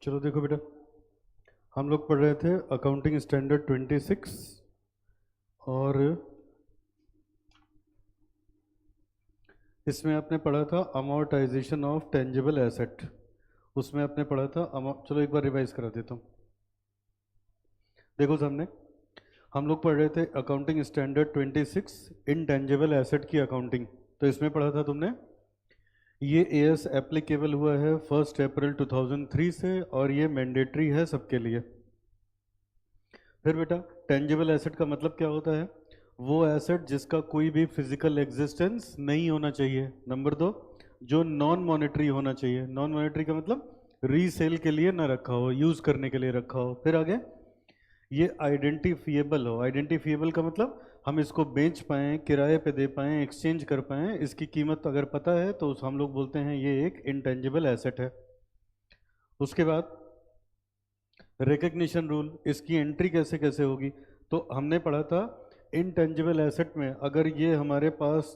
चलो देखो बेटा, हम लोग पढ़ रहे थे अकाउंटिंग स्टैंडर्ड 26 और इसमें आपने पढ़ा था अमोर्टाइजेशन ऑफ टेंजिबल एसेट। उसमें आपने पढ़ा था चलो एक बार रिवाइज करा देता हूँ। देखो सामने हम लोग पढ़ रहे थे अकाउंटिंग स्टैंडर्ड 26 इनटेंजिबल एसेट की अकाउंटिंग। तो इसमें पढ़ा था तुमने ये एएस एप्लीकेबल हुआ है 1 अप्रैल 2003 से और ये मैंडेटरी है सबके लिए। फिर बेटा टेंजिबल एसेट का मतलब क्या होता है? वो एसेट जिसका कोई भी फिजिकल एग्जिस्टेंस नहीं होना चाहिए। नंबर 2, जो नॉन मॉनेटरी होना चाहिए। नॉन मॉनेटरी का मतलब रीसेल के लिए ना रखा हो, यूज करने के लिए रखा हो। फिर आगे ये आइडेंटिफिएबल हो। आइडेंटिफिएबल का मतलब हम इसको बेच पाएँ, किराए पे दे पाएँ, एक्सचेंज कर पाएँ, इसकी कीमत अगर पता है तो हम लोग बोलते हैं ये एक इंटेंजिबल एसेट है। उसके बाद रिकग्निशन रूल, इसकी एंट्री कैसे कैसे होगी? तो हमने पढ़ा था इनटेंजिबल एसेट में अगर ये हमारे पास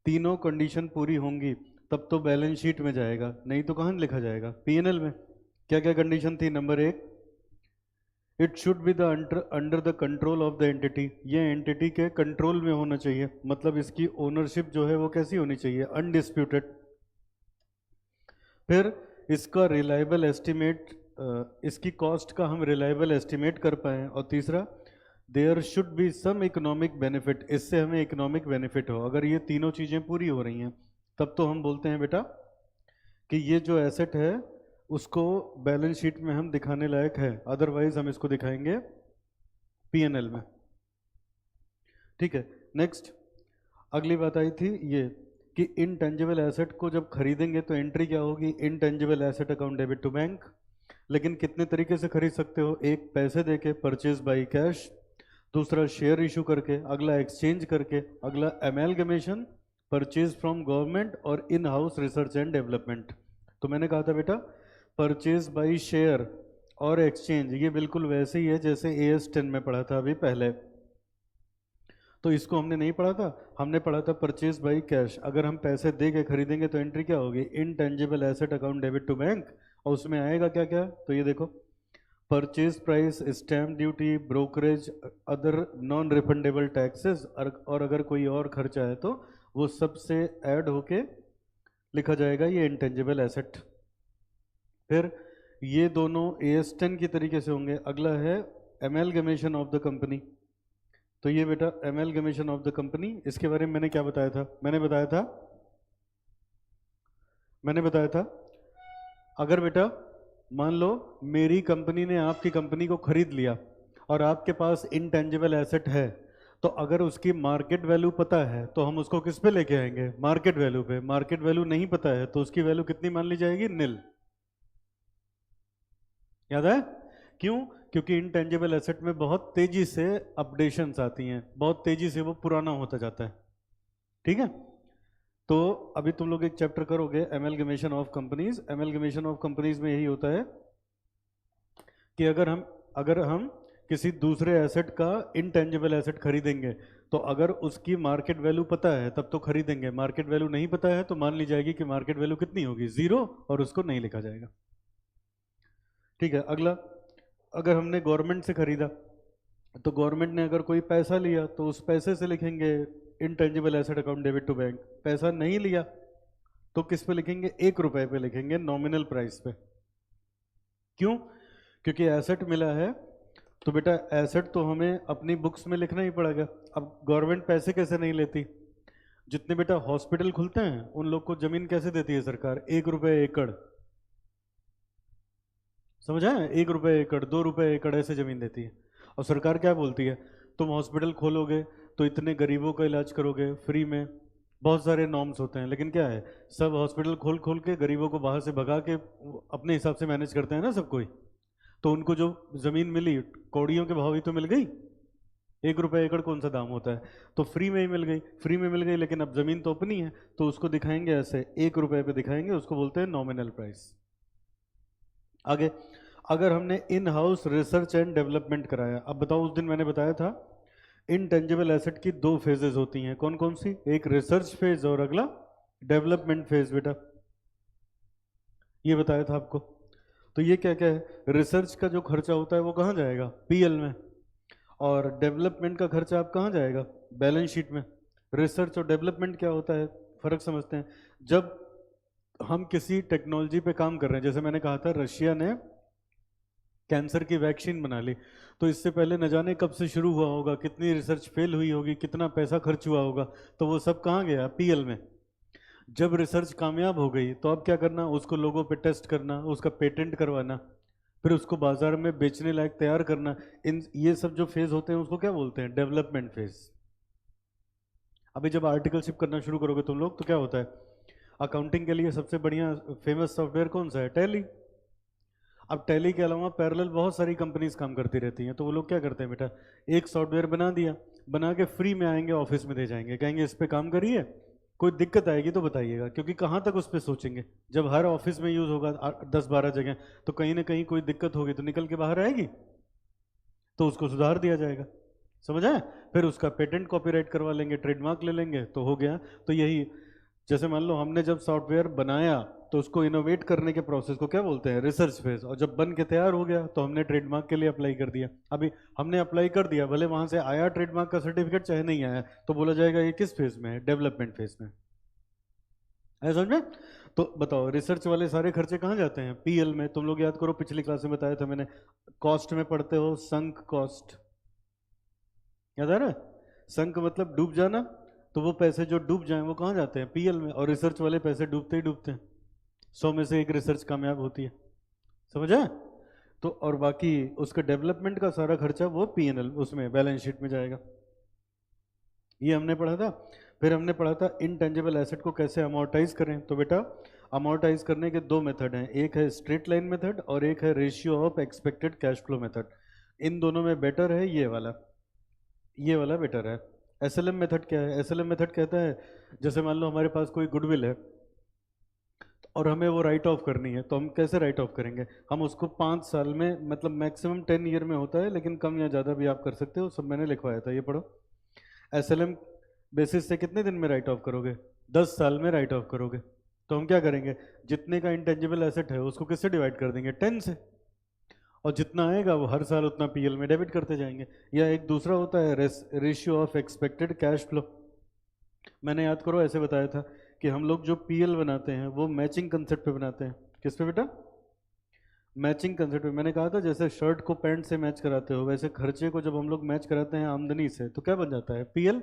तीनों कंडीशन पूरी होंगी तब तो बैलेंस शीट में जाएगा, नहीं तो कहाँ लिखा जाएगा? पीएनएल में। क्या क्या कंडीशन थी? Number 1, it should be the under the control of the entity. ये एंटिटी के कंट्रोल में होना चाहिए, मतलब इसकी ओनरशिप जो है वो कैसी होनी चाहिए? अनडिस्प्यूटेड। फिर इसका रिलायबल एस्टिमेट, इसकी कॉस्ट का हम रिलायबल एस्टिमेट कर पाएँ। और तीसरा, there should be some economic benefit, इससे हमें इकोनॉमिक बेनिफिट हो। अगर ये तीनों चीज़ें पूरी हो रही हैं तब तो हम बोलते हैं बेटा कि ये जो एसेट है उसको बैलेंस शीट में हम दिखाने लायक है, अदरवाइज हम इसको दिखाएंगे पीएनएल में। ठीक है। नेक्स्ट अगली बात आई थी ये कि इनटेंजिबल एसेट को जब खरीदेंगे तो एंट्री क्या होगी? Intangible asset account debit to bank. लेकिन कितने तरीके से खरीद सकते हो? एक, पैसे देके, परचेज बाई कैश। दूसरा, शेयर इशू करके। अगला, एक्सचेंज करके। अगला, एमेलगमेशन, परचेज फ्रॉम गवर्नमेंट और in house research and development. तो मैंने कहा था बेटा परचेज बाई शेयर और एक्सचेंज ये बिल्कुल वैसे ही है जैसे AS 10 में पढ़ा था अभी पहले। तो इसको हमने नहीं पढ़ा था, हमने पढ़ा था परचेज बाई कैश। अगर हम पैसे दे के खरीदेंगे तो एंट्री क्या होगी? Intangible asset account debit to bank. और उसमें आएगा क्या क्या? तो ये देखो, purchase price, stamp duty, brokerage, other non refundable taxes, और अगर कोई और खर्चा है तो वो सबसे ऐड होके लिखा जाएगा ये इंटेंजिबल एसेट। फिर ये दोनों AS 10 की तरीके से होंगे। अगला है एमेलगमेशन ऑफ द कंपनी। तो ये बेटा एमेलगमेशन ऑफ द कंपनी, इसके बारे में मैंने क्या बताया था? मैंने बताया था अगर बेटा मान लो मेरी कंपनी ने आपकी कंपनी को खरीद लिया और आपके पास इनटेंजिबल एसेट है, तो अगर उसकी मार्केट वैल्यू पता है तो हम उसको किस पे लेके आएंगे? मार्केट वैल्यू पे। मार्केट वैल्यू नहीं पता है तो उसकी वैल्यू कितनी मान ली जाएगी? निल। याद है क्यों? क्योंकि इनटेंजिबल एसेट में बहुत तेजी से अपडेशंस आती हैं, बहुत तेजी से वो पुराना होता जाता है। ठीक है। तो अभी तुम लोग एक चैप्टर करोगे amalgamation of companies. Amalgamation of companies में यही होता है कि अगर हम किसी दूसरे एसेट का इनटेंजिबल एसेट खरीदेंगे तो अगर उसकी मार्केट वैल्यू पता है तब तो खरीदेंगे, मार्केट वैल्यू नहीं पता है तो मान ली जाएगी कि मार्केट वैल्यू कितनी होगी? 0, और उसको नहीं लिखा जाएगा। ठीक है। अगला, अगर हमने गवर्नमेंट से खरीदा तो गवर्नमेंट ने अगर कोई पैसा लिया तो उस पैसे से लिखेंगे intangible asset account debit to bank. पैसा नहीं लिया तो किस पे लिखेंगे? 1 रुपए पे लिखेंगे, नॉमिनल प्राइस पे। क्यों? क्योंकि एसेट मिला है तो बेटा एसेट तो हमें अपनी बुक्स में लिखना ही पड़ेगा। अब गवर्नमेंट पैसे कैसे नहीं लेती? जितने बेटा हॉस्पिटल खुलते हैं उन लोग को जमीन कैसे देती है सरकार? 1 रुपए एकड़। समझा है? 1 रुपए एकड़, 2 रुपए एकड़ ऐसे जमीन देती है। और सरकार क्या बोलती है? तुम हॉस्पिटल खोलोगे तो इतने गरीबों का इलाज करोगे फ्री में। बहुत सारे नॉर्म्स होते हैं, लेकिन क्या है, सब हॉस्पिटल खोल खोल के गरीबों को बाहर से भगा के अपने हिसाब से मैनेज करते हैं ना सब कोई। तो उनको जो जमीन मिली कौड़ियों के भाव ही तो मिल गई। 1 रुपए एकड़ कौन सा दाम होता है? तो फ्री में ही मिल गई, फ्री में मिल गई, लेकिन अब जमीन तो अपनी है तो उसको दिखाएंगे ऐसे 1 रुपए पे दिखाएंगे, उसको बोलते हैं नॉमिनल प्राइस। आगे, अगर हमने in house research and development कराया, अब बताओ उस दिन मैंने बताया था इनटेंजिबल एसेट की 2 फेजेस होती हैं, कौन कौन सी? एक रिसर्च फेज और अगला डेवलपमेंट फेज। बेटा ये बताया था आपको। तो ये क्या क्या है, रिसर्च का जो खर्चा होता है वो कहाँ जाएगा, पीएल में, और डेवलपमेंट का खर्चा आप कहाँ जाएगा, बैलेंस शीट में। रिसर्च और डेवलपमेंट क्या होता है, फर्क समझते हैं। जब हम किसी टेक्नोलॉजी पे काम कर रहे हैं, जैसे मैंने कहा था रशिया ने कैंसर की वैक्सीन बना ली, तो इससे पहले न जाने कब से शुरू हुआ होगा, कितनी रिसर्च फेल हुई होगी, कितना पैसा खर्च हुआ होगा, तो वो सब कहाँ गया, पीएल में। जब रिसर्च कामयाब हो गई तो अब क्या करना, उसको लोगों पे टेस्ट करना, उसका पेटेंट करवाना, फिर उसको बाजार में बेचने लायक तैयार करना। इन ये सब जो फेज होते हैं उसको क्या बोलते हैं, डेवलपमेंट फेज। अभी जब आर्टिकलशिप करना शुरू करोगे तुम लोग तो क्या होता है, अकाउंटिंग के लिए सबसे बढ़िया फेमस सॉफ्टवेयर कौन सा है, टैली। अब टैली के अलावा पैरेलल बहुत सारी कंपनीज काम करती रहती हैं, तो वो लोग क्या करते हैं बेटा, एक सॉफ्टवेयर बना दिया, बना के फ्री में आएंगे ऑफिस में दे जाएंगे, कहेंगे इस पे काम करिए, कोई दिक्कत आएगी तो बताइएगा, क्योंकि कहाँ तक उस पर सोचेंगे, जब हर ऑफिस में यूज होगा 10-12 जगह, तो कहीं ना कहीं कोई दिक्कत होगी तो निकल के बाहर आएगी, तो उसको सुधार दिया जाएगा, समझ आए। फिर उसका पेटेंट कॉपीराइट करवा लेंगे, ट्रेडमार्क ले लेंगे, तो हो गया। तो यही, जैसे मान लो हमने जब सॉफ्टवेयर बनाया तो उसको इनोवेट करने के प्रोसेस को क्या बोलते हैं, रिसर्च फेज, और जब बन के तैयार हो गया तो हमने ट्रेडमार्क के लिए अप्लाई कर दिया। अभी हमने अप्लाई कर दिया, भले वहां से आया ट्रेडमार्क का सर्टिफिकेट चाहे नहीं आया, तो बोला जाएगा ये किस फेज में है, डेवलपमेंट फेज में है, समझ में। तो बताओ रिसर्च वाले सारे खर्चे कहाँ जाते हैं, पीएल में। तुम लोग याद करो, पिछली क्लास में बताया था मैंने, कॉस्ट में पढ़ते हो संक कॉस्ट, याद आ रहा है, संक मतलब डूब जाना, तो वो पैसे जो डूब जाएं वो कहाँ जाते हैं, पीएल में, और रिसर्च वाले पैसे डूबते ही डूबते हैं, 100 में से एक रिसर्च कामयाब होती है, समझा। तो और बाकी उसका डेवलपमेंट का सारा खर्चा वो पीएनएल उसमें बैलेंस शीट में जाएगा, ये हमने पढ़ा था। फिर हमने पढ़ा था इनटेंजिबल एसेट को कैसे अमोर्टाइज करें। तो बेटा अमोर्टाइज करने के दो मेथड हैं, एक है स्ट्रेट लाइन मेथड और एक है ratio of expected cash flow method. इन दोनों में बेटर है ये वाला बेटर है। एसएलएम मेथड क्या है, एसएलएम मेथड कहता है, जैसे मान लो हमारे पास कोई गुडविल है और हमें वो राइट ऑफ करनी है, तो हम कैसे राइट ऑफ करेंगे, हम उसको 5 साल में, मतलब मैक्सिमम 10 ईयर में होता है, लेकिन कम या ज़्यादा भी आप कर सकते हो, सब मैंने लिखवाया था, ये पढ़ो। एसएलएम बेसिस से कितने दिन में राइट ऑफ करोगे, 10 साल में राइट ऑफ करोगे। तो हम क्या करेंगे, जितने का इंटेंजिबल एसेट है उसको किससे डिवाइड कर देंगे, 10 से, और जितना आएगा वो हर साल उतना पीएल में डेबिट करते जाएंगे। या एक दूसरा होता है ratio of expected cash flow. मैंने याद करो ऐसे बताया था कि हम लोग जो पीएल बनाते हैं वो मैचिंग कंसेप्ट पे बनाते हैं। किस पे बेटा, मैचिंग कंसेप्ट पे। मैंने कहा था जैसे शर्ट को पैंट से मैच कराते हो, वैसे खर्चे को जब हम लोग मैच कराते हैं आमदनी से, तो क्या बन जाता है, पीएल।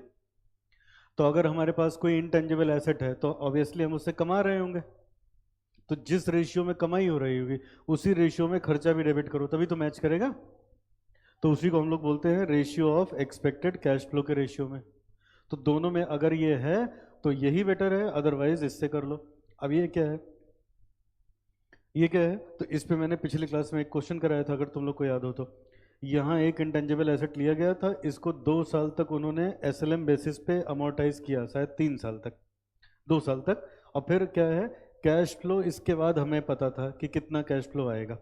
तो अगर हमारे पास कोई इंटेंजिबल एसेट है तो ऑब्वियसली हम उससे कमा रहे होंगे, तो जिस रेशियो में कमाई हो रही होगी उसी रेशियो में खर्चा भी डेबिट करो, तभी तो मैच करेगा। तो उसी को हम लोग बोलते हैं ratio of expected cash flow के रेशियो में। तो दोनों में अगर ये है तो यही बेटर है, अदरवाइज इससे कर लो। अब ये क्या है, ये क्या है, तो इस पे मैंने पिछली क्लास में एक क्वेश्चन कराया था, अगर तुम लोग को याद हो तो। यहाँ एक इंटेंजिबल एसेट लिया गया था, इसको 2 साल तक उन्होंने एसएलएम बेसिस पे अमोर्टाइज किया, शायद 3 साल तक, 2 साल तक। और फिर क्या है, कैश फ्लो इसके बाद हमें पता था कि कितना कैश फ्लो आएगा।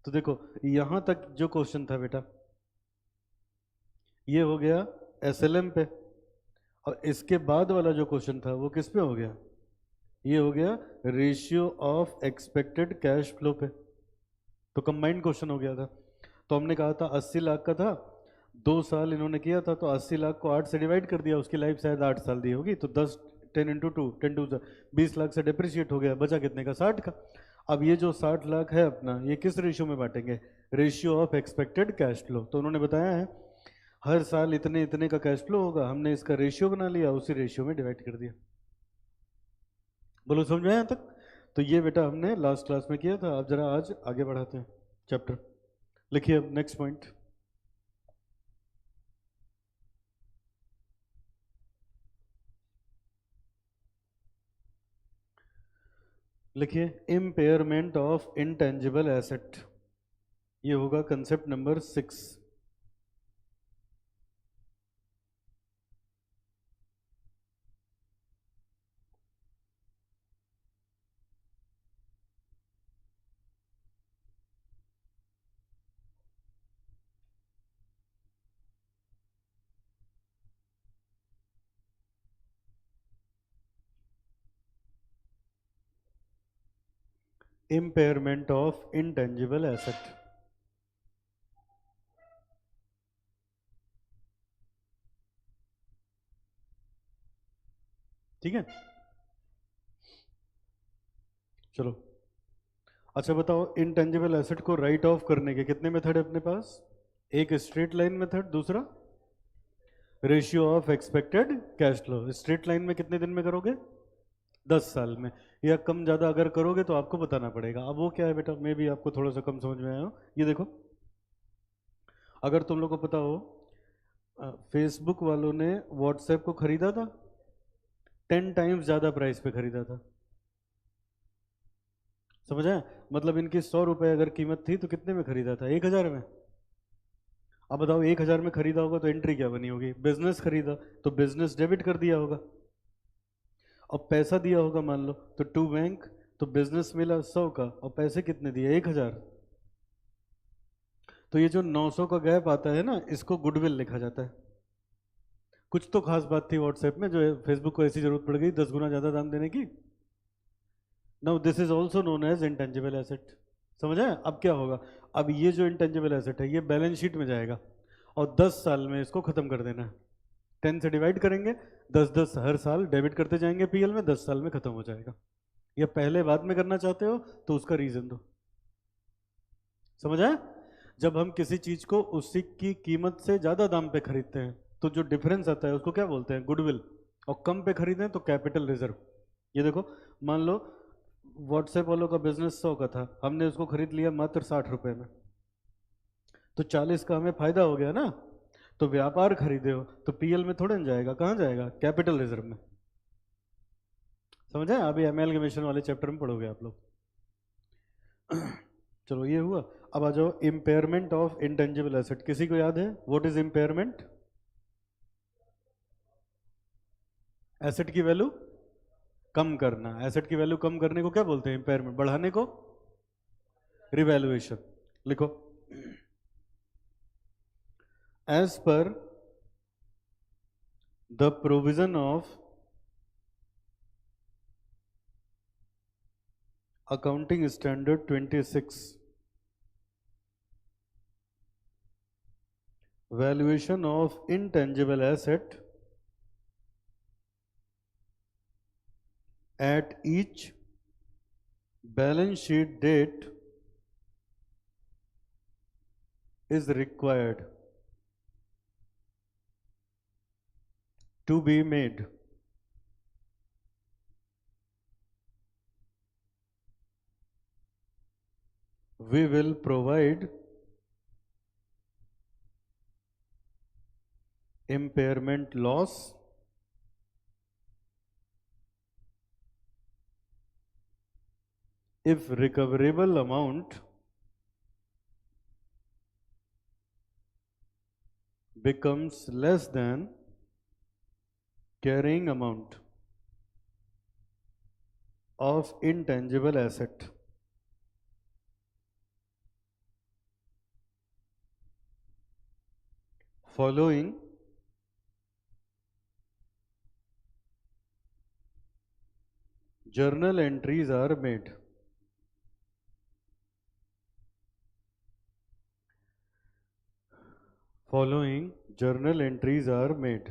तो देखो यहाँ तक जो क्वेश्चन था बेटा, ये हो गया एसएलएम पे, और इसके बाद वाला जो क्वेश्चन था वो किस पे हो गया, ये हो गया ratio of expected cash flow पे। तो कंबाइंड क्वेश्चन हो गया था। तो हमने कहा था 80 लाख का था, 2 साल इन्होंने किया था, तो 80 लाख को 8 से डिवाइड कर दिया, उसकी लाइफ शायद 8 साल दी होगी, तो 10, 10 × 2, 10 × 2 20 लाख से डिप्रिशिएट हो गया, बचा कितने का, 60 का। अब ये जो 60 लाख है अपना, ये किस रेशियो में बांटेंगे, ratio of expected cash flow. तो उन्होंने बताया है हर साल इतने इतने का कैश फ्लो होगा, हमने इसका रेशियो बना लिया, उसी रेशियो में डिवाइड कर दिया। बोलो समझ में आया तक। तो ये बेटा हमने लास्ट क्लास में किया था। अब जरा आज आगे बढ़ाते हैं चैप्टर। लिखिए अब नेक्स्ट पॉइंट। लिखिए इम्पेयरमेंट ऑफ इंटेंजिबल एसेट, ये होगा concept number 6। Impairment of intangible asset. ठीक है, चलो। अच्छा बताओ, इंटेंजिबल एसेट को राइट ऑफ करने के कितने मेथड है अपने पास? एक स्ट्रेट लाइन मेथड, दूसरा ratio of expected cash flow. Straight line में कितने दिन में करोगे? 10 साल में। या कम ज़्यादा अगर करोगे तो आपको बताना पड़ेगा। अब वो क्या है बेटा, मैं भी आपको थोड़ा सा कम समझ में आया हूँ। ये देखो, अगर तुम लोग को पता हो, फेसबुक वालों ने व्हाट्सएप को खरीदा था, 10 टाइम्स ज़्यादा प्राइस पे खरीदा था। समझ आया? मतलब इनकी 100 रुपये अगर कीमत थी तो कितने में खरीदा था? 1000 में। अब बताओ, 1000 में खरीदा होगा तो एंट्री क्या बनी होगी? बिजनेस खरीदा तो बिजनेस डेबिट कर दिया होगा। अब पैसा दिया होगा मान लो तो टू बैंक, तो बिजनेस मिला 100 का और पैसे कितने दिए? 1000। तो ये जो 900 का गैप आता है ना, इसको गुडविल लिखा जाता है। कुछ तो खास बात थी व्हाट्सएप में जो फेसबुक को ऐसी जरूरत पड़ गई 10 गुना ज्यादा दाम देने की। Now this is also known as intangible asset. समझ आया? अब क्या होगा, अब ये जो इंटेंजिबल एसेट है ये बैलेंस शीट में जाएगा और 10 साल में इसको खत्म कर देना है। 10 से डिवाइड करेंगे, 10 10 हर साल डेबिट करते जाएंगे पीएल में, 10 साल में खत्म हो जाएगा। या पहले बाद में करना चाहते हो तो उसका रीजन दो। समझ आया? जब हम किसी चीज को उसी की कीमत से ज्यादा दाम पे खरीदते हैं तो जो डिफरेंस आता है उसको क्या बोलते हैं? गुडविल। और कम पे खरीदें तो कैपिटल रिजर्व। ये देखो, मान लो व्हाट्सएप वालों का बिजनेस 100 का था, हमने उसको खरीद लिया मात्र 60 रुपए में, तो 40 का हमें फायदा हो गया ना। तो व्यापार खरीदे हो तो पीएल में थोड़े न जाएगा, कहाँ जाएगा? कैपिटल रिजर्व में। समझ आए? अभी एमएलगेमेशन वाले चैप्टर में पढ़ोगे आप लोग। चलो ये हुआ। अब आ जाओ इम्पेयरमेंट ऑफ इंटेंजिबल एसेट। किसी को याद है व्हाट इज इम्पेयरमेंट? एसेट की वैल्यू कम करना। एसेट की वैल्यू कम करने को क्या बोलते हैं? इम्पेयरमेंट। बढ़ाने को रिवैल्यूएशन। लिखो, as per the provision of accounting standard 26, valuation of intangible asset at each balance sheet date is required to be made. We will provide impairment loss if recoverable amount becomes less than carrying amount of intangible asset. Following journal entries are made. Following journal entries are made.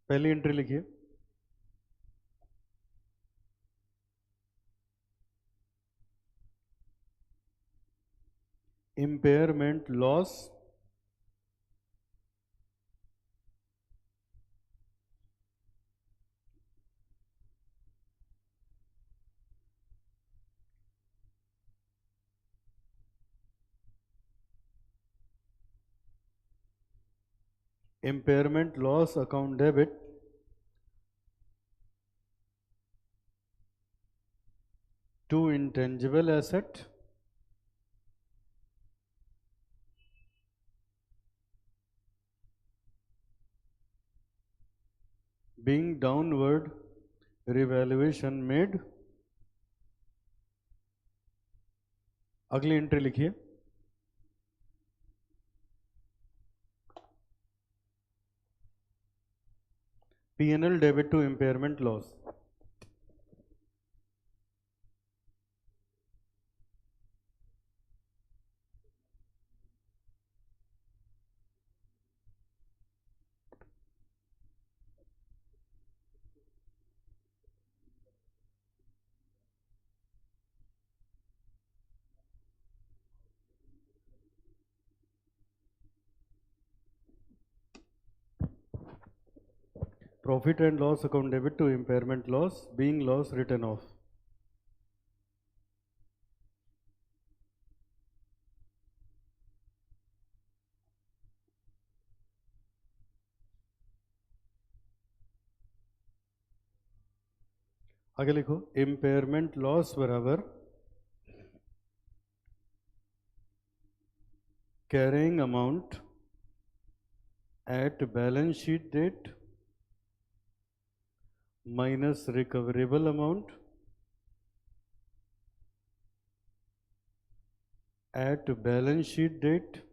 पहली entry लिखिए, impairment loss impairment loss account debit to intangible asset being downward revaluation made. अगली entry लिखिए, P&L debit to impairment loss. Profit and loss account debit to impairment loss, being loss written off. आगे लिखो, impairment loss बराबर carrying amount at balance sheet date minus recoverable amount at balance sheet date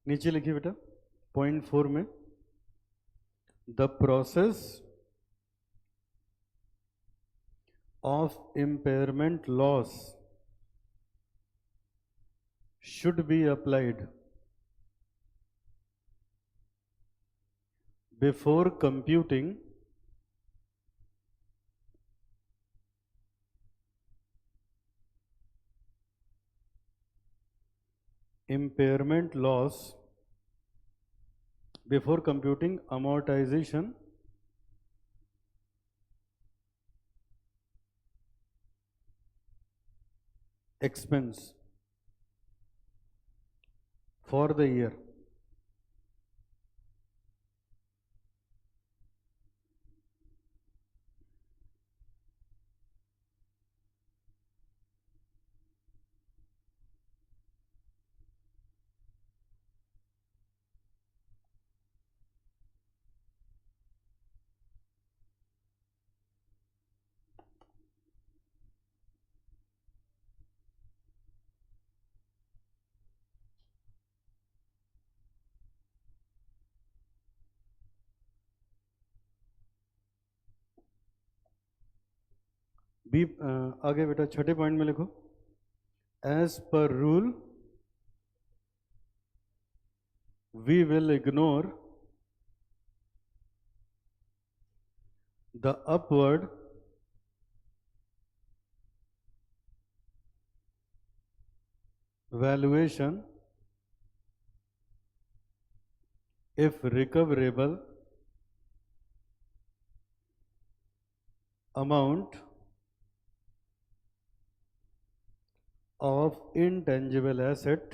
नीचे लिखिए बेटा point 4 में the process of impairment loss should be applied before computing impairment loss, before computing amortization expense for the year. B आगे बेटा छठे point में लिखो as per rule we will ignore the upward valuation if recoverable amount of intangible asset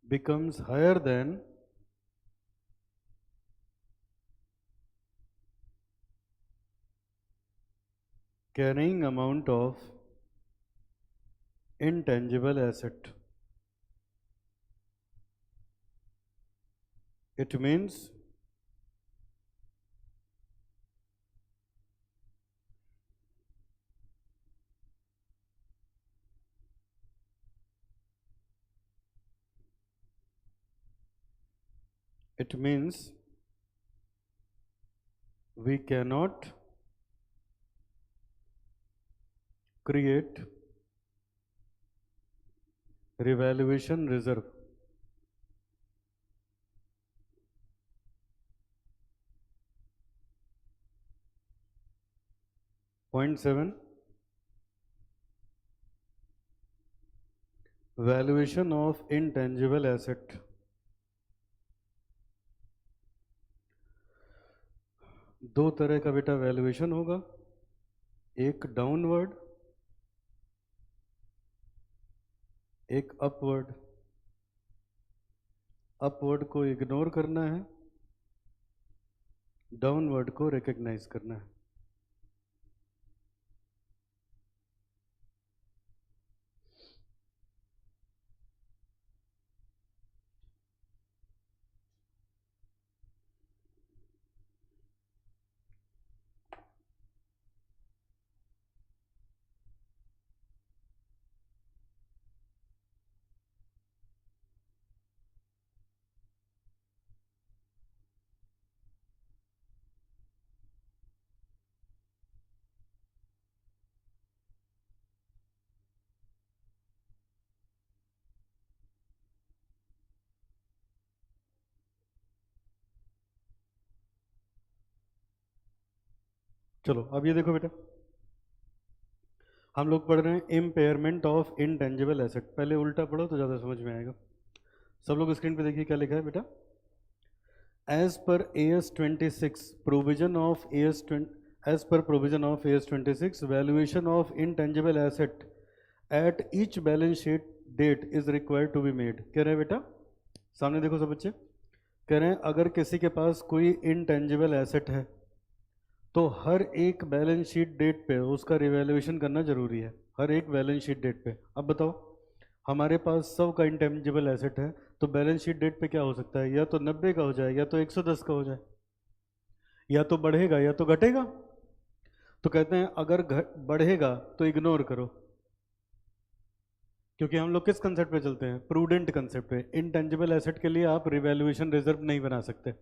becomes higher than carrying amount of intangible asset. It means we cannot create revaluation reserve. Point 7, valuation of intangible asset. दो तरह का बेटा valuation होगा, एक downward एक upward. Upward को ignore करना है, डाउनवर्ड को रिकॉग्नाइज करना है. चलो अब ये देखो बेटा, हम लोग पढ़ रहे हैं इम्पेयरमेंट ऑफ इनटेंजिबल एसेट। पहले उल्टा पढ़ो तो ज़्यादा समझ में आएगा। सब लोग स्क्रीन पे देखिए क्या लिखा है बेटा। As per AS 26 provision of as per provision of AS 26 valuation of intangible asset at each balance sheet date is required to be made। कह रहे हैं बेटा, सामने देखो सब बच्चे, कह रहे हैं अगर किसी के पास कोई इनटेंजिबल एसेट है तो हर एक बैलेंस शीट डेट पे उसका रिवैल्यूएशन करना जरूरी है, हर एक बैलेंस शीट डेट पे। अब बताओ, हमारे पास 100 का इंटेंजिबल एसेट है तो बैलेंस शीट डेट पे क्या हो सकता है, या तो 90 का हो जाए या तो 110 का हो जाए, या तो बढ़ेगा या तो घटेगा। तो कहते हैं अगर बढ़ेगा तो इग्नोर करो, क्योंकि हम लोग किस कंसेप्ट पे चलते हैं, प्रूडेंट कंसेप्ट पे। इनटेंजिबल एसेट के लिए आप रिवैल्यूएशन रिजर्व नहीं बना सकते,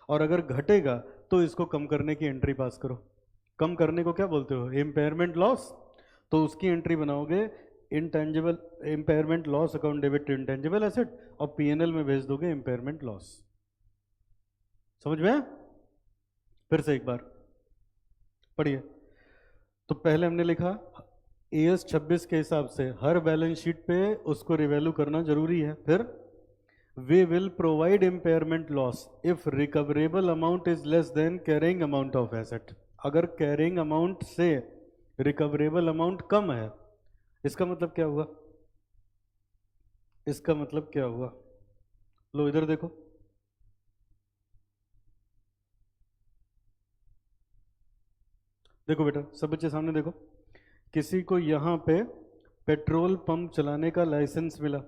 और अगर घटेगा तो इसको कम करने की एंट्री पास करो। कम करने को क्या बोलते हो, इम्पेयरमेंट लॉस। तो उसकी एंट्री बनाओगे intangible impairment loss account debit to intangible asset, और पीएनएल में भेज दोगे इम्पेयरमेंट लॉस। समझ में? फिर से एक बार पढ़िए। तो पहले हमने लिखा AS 26 के हिसाब से हर बैलेंस शीट पे उसको रिवैल्यू करना जरूरी है। फिर we will provide impairment loss if recoverable amount is less than carrying amount of asset. अगर कैरिंग अमाउंट से रिकवरेबल अमाउंट कम है, इसका मतलब क्या हुआ, इसका मतलब क्या हुआ, लो इधर देखो, देखो बेटा सब बच्चे सामने देखो, किसी को यहाँ पे पेट्रोल पंप चलाने का लाइसेंस मिला,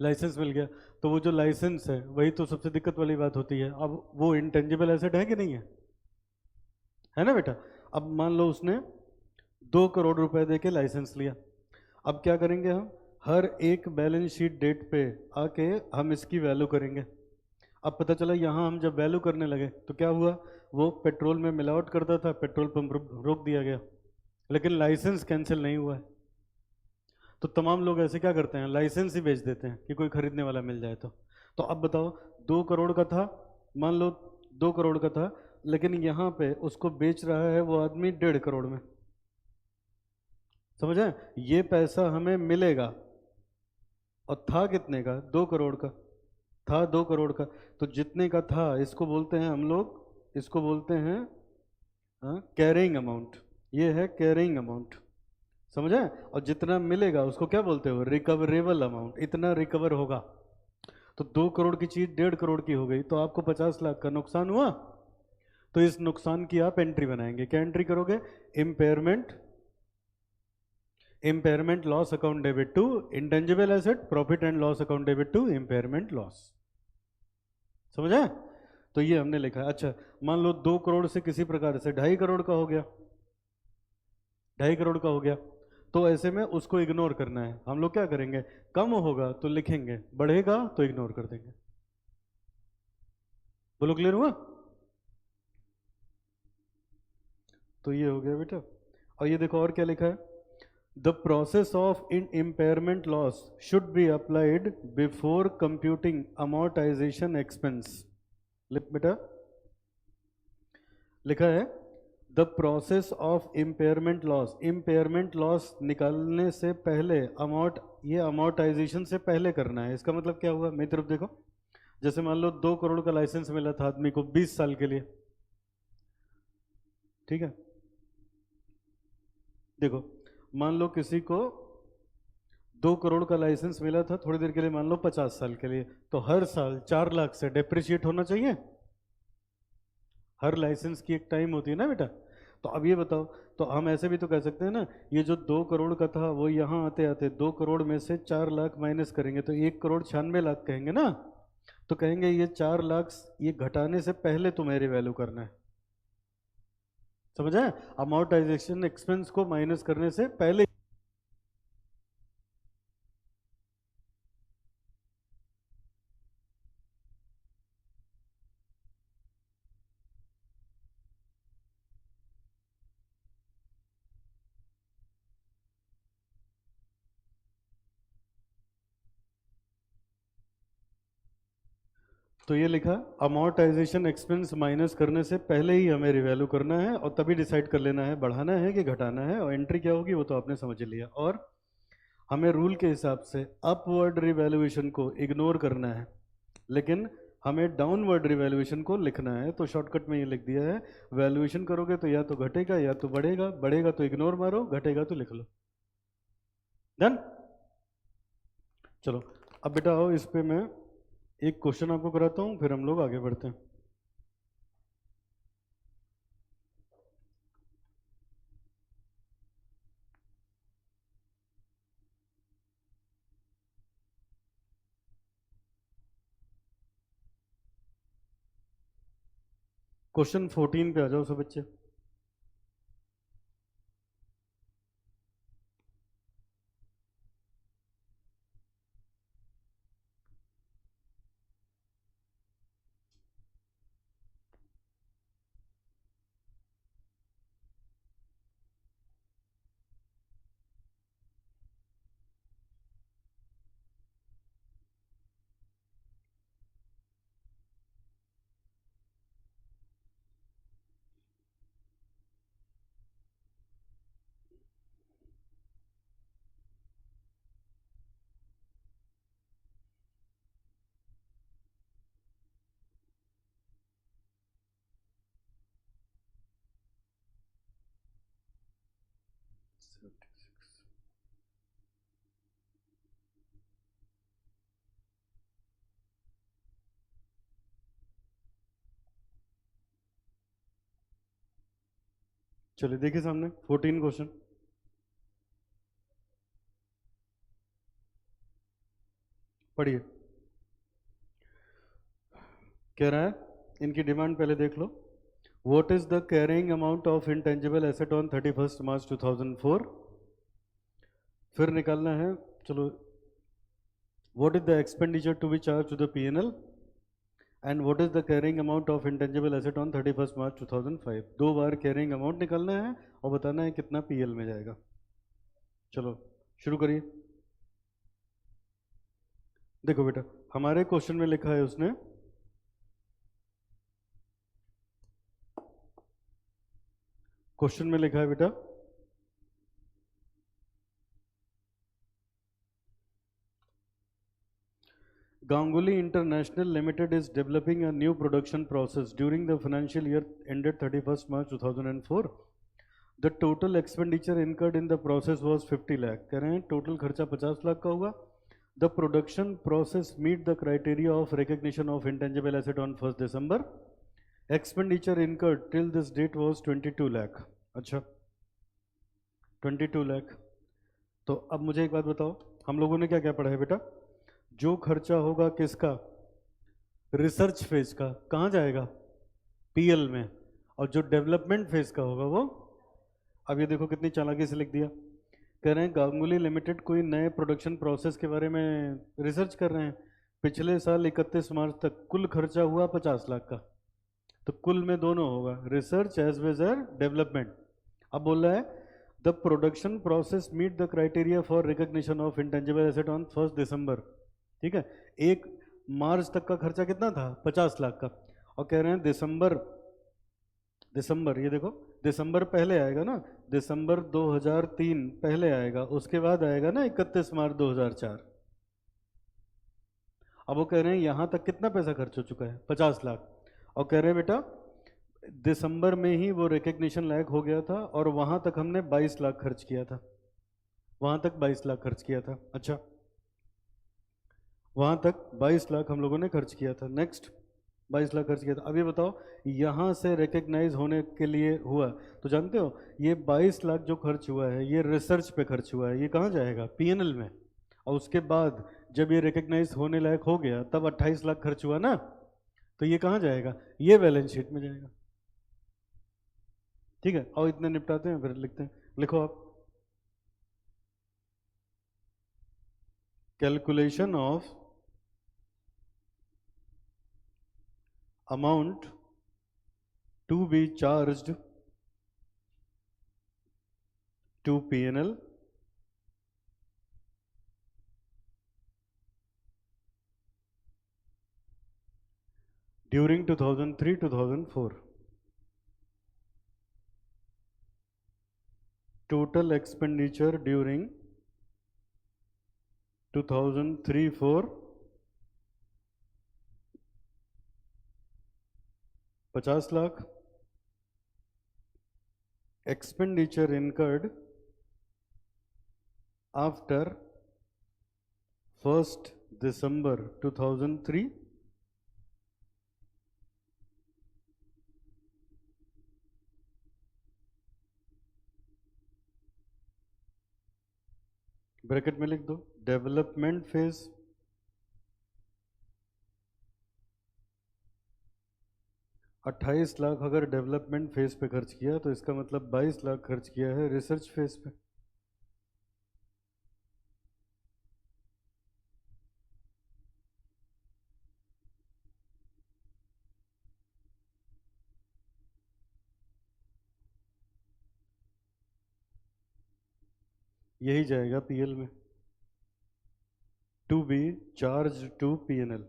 लाइसेंस मिल गया, तो वो जो लाइसेंस है वही तो सबसे दिक्कत वाली बात होती है। अब वो इंटेंजिबल एसेट है कि नहीं है ना बेटा। अब मान लो उसने 2 करोड़ रुपए दे के लाइसेंस लिया, अब क्या करेंगे हम, हर एक बैलेंस शीट डेट पे आके हम इसकी वैल्यू करेंगे। अब पता चला यहाँ हम जब वैल्यू करने लगे तो क्या हुआ, वो पेट्रोल में मिलावट करता था, पेट्रोल पंप रोक दिया गया, लेकिन लाइसेंस कैंसिल नहीं हुआ है। तो तमाम लोग ऐसे क्या करते हैं, लाइसेंस ही बेच देते हैं कि कोई खरीदने वाला मिल जाए तो अब बताओ, 2 करोड़ का था, मान लो 2 करोड़ का था, लेकिन यहाँ पे उसको बेच रहा है वो आदमी 1.5 करोड़ में। समझ आए? ये पैसा हमें मिलेगा, और था कितने का, 2 करोड़ का था, 2 करोड़ का। तो जितने का था इसको बोलते हैं हम लोग, इसको बोलते हैं कैरिंग अमाउंट, ये है कैरिंग अमाउंट। समझ आए? और जितना मिलेगा उसको क्या बोलते हो, रिकवरेबल अमाउंट, इतना रिकवर होगा। तो 2 करोड़ की चीज 1.5 करोड़ की हो गई, तो आपको 50 लाख का नुकसान हुआ। तो इस नुकसान की आप एंट्री बनाएंगे, क्या एंट्री करोगे, impairment, impairment loss account debit to intangible asset, profit and loss account debit to impairment loss. समझ आए? तो ये हमने लिखा है। अच्छा, मान लो 2 करोड़ से किसी प्रकार से 2.5 करोड़ का हो गया, 2.5 करोड़ का हो गया, तो ऐसे में उसको इग्नोर करना है। हम लोग क्या करेंगे, कम होगा तो लिखेंगे, बढ़ेगा तो इग्नोर कर देंगे। बोलो क्लियर हुआ? तो ये हो गया बेटा। और ये देखो और क्या लिखा है, the process of in impairment loss should be applied before computing amortisation expense. बेटा लिखा है the process of impairment loss, impairment loss निकालने से पहले ये अमोर्टाइजेशन से पहले करना है। इसका मतलब क्या हुआ, मेरी तरफ देखो, जैसे मान लो 2 करोड़ का लाइसेंस मिला था आदमी को 20 साल के लिए, ठीक है। देखो मान लो किसी को 2 करोड़ का लाइसेंस मिला था थोड़ी देर के लिए, मान लो 50 साल के लिए, तो हर साल 4 लाख से डेप्रिशिएट होना चाहिए। हर लाइसेंस की एक टाइम होती है ना बेटा। तो अब ये बताओ, तो हम ऐसे भी तो कह सकते हैं ना, ये जो 2 करोड़ का था वो यहाँ आते आते 2 करोड़ में से 4 लाख माइनस करेंगे तो 1 करोड़ 96 लाख कहेंगे ना। तो कहेंगे ये 4 लाख ये घटाने से पहले तुम्हें वैल्यू करना है। समझ आए? अमोर्टाइजेशन एक्सपेंस को माइनस करने से पहले। तो ये लिखा अमोर्टाइजेशन एक्सपेंस माइनस करने से पहले ही हमें रिवैल्यू करना है और तभी डिसाइड कर लेना है बढ़ाना है कि घटाना है, और एंट्री क्या होगी वो तो आपने समझ लिया। और हमें रूल के हिसाब से अपवर्ड रिवैल्यूएशन को इग्नोर करना है, लेकिन हमें डाउनवर्ड रिवैल्यूएशन को लिखना है। तो शॉर्टकट में ये लिख दिया है, वैल्यूएशन करोगे तो या तो घटेगा या तो बढ़ेगा, बढ़ेगा तो इग्नोर मारो, घटेगा तो लिख लो। डन। चलो अब बेटा आओ, इस पे मैं एक क्वेश्चन आपको कराता हूं, फिर हम लोग आगे बढ़ते हैं। क्वेश्चन 14 पे आ जाओ सब बच्चे। चलिए देखिए सामने 14 क्वेश्चन। पढ़िए। कह रहा है, इनकी डिमांड पहले देख लो। What is the carrying amount of intangible asset on 31 March 2004। फिर निकालना है, चलो, what is the expenditure to be charge to the PNL and what is the carrying amount of intangible asset on 31 March 2005। दो बार carrying amount निकालना है और बताना है कितना पीएल में जाएगा। चलो शुरू करिए। देखो बेटा, हमारे क्वेश्चन में लिखा है उसने, क्वेश्चन में लिखा है बेटा, Ganguly International Limited is developing a new production process during the financial year ended 31st March 2004. The total expenditure incurred in the process was 50 lakh. कह रहे हैं टोटल खर्चा 50 लाख का होगा। The production process meet the criteria of recognition of intangible asset on 1st December. Expenditure incurred till this date was 22 lakh. अच्छा 22 लाख। तो अब मुझे एक बात बताओ, हम लोगों ने क्या क्या पढ़ा है बेटा? जो खर्चा होगा किसका? रिसर्च फेज का, कहाँ जाएगा? पीएल में। और जो डेवलपमेंट फेज का होगा वो, अब ये देखो कितनी चालाकी से लिख दिया। कह रहे हैं गांगुली लिमिटेड कोई नए प्रोडक्शन प्रोसेस के बारे में रिसर्च कर रहे हैं। पिछले साल 31 मार्च तक कुल खर्चा हुआ 50 लाख का, तो कुल में दोनों होगा, research as well as development. अब बोल रहा है the production process meet the criteria for recognition of intangible asset on 1 December. ठीक है, 1 मार्च तक का खर्चा कितना था? 50 लाख का। और कह रहे हैं दिसंबर, दिसंबर ये देखो, दिसंबर पहले आएगा ना, दिसंबर 2003 पहले आएगा, उसके बाद आएगा ना 31 मार्च 2004। अब वो कह रहे हैं यहां तक कितना पैसा खर्च हो चुका है? 50 लाख। और कह रहे हैं बेटा दिसंबर में ही वो रिकग्निशन लायक हो गया था और वहां तक हमने 22 लाख खर्च किया था, वहां तक 22 लाख खर्च किया था। अच्छा, वहां तक 22 लाख हम लोगों ने खर्च किया था। नेक्स्ट 22 लाख खर्च किया था। अब ये बताओ यहां से रिकग्नाइज होने के लिए हुआ, तो जानते हो ये 22 लाख जो खर्च हुआ है ये रिसर्च पे खर्च हुआ है, ये कहाँ जाएगा? पीएनएल में। और उसके बाद जब ये रिकग्नाइज होने लायक हो गया तब 28 लाख खर्च हुआ ना, तो ये कहाँ जाएगा? ये बैलेंस शीट में जाएगा। ठीक है, और इतने निपटाते हैं फिर लिखते हैं। लिखो आप, calculation of amount to be charged to P&L during 2003-2004 total expenditure during 2003-4 50 lakh. Expenditure incurred after 1st December 2003 bracket में लिख दो. डेवलपमेंट फेज 28 लाख अगर डेवलपमेंट फेज पे खर्च किया तो इसका मतलब 22 लाख खर्च किया है रिसर्च फेज पे. यही जाएगा पीएल में. To be charge to PNL.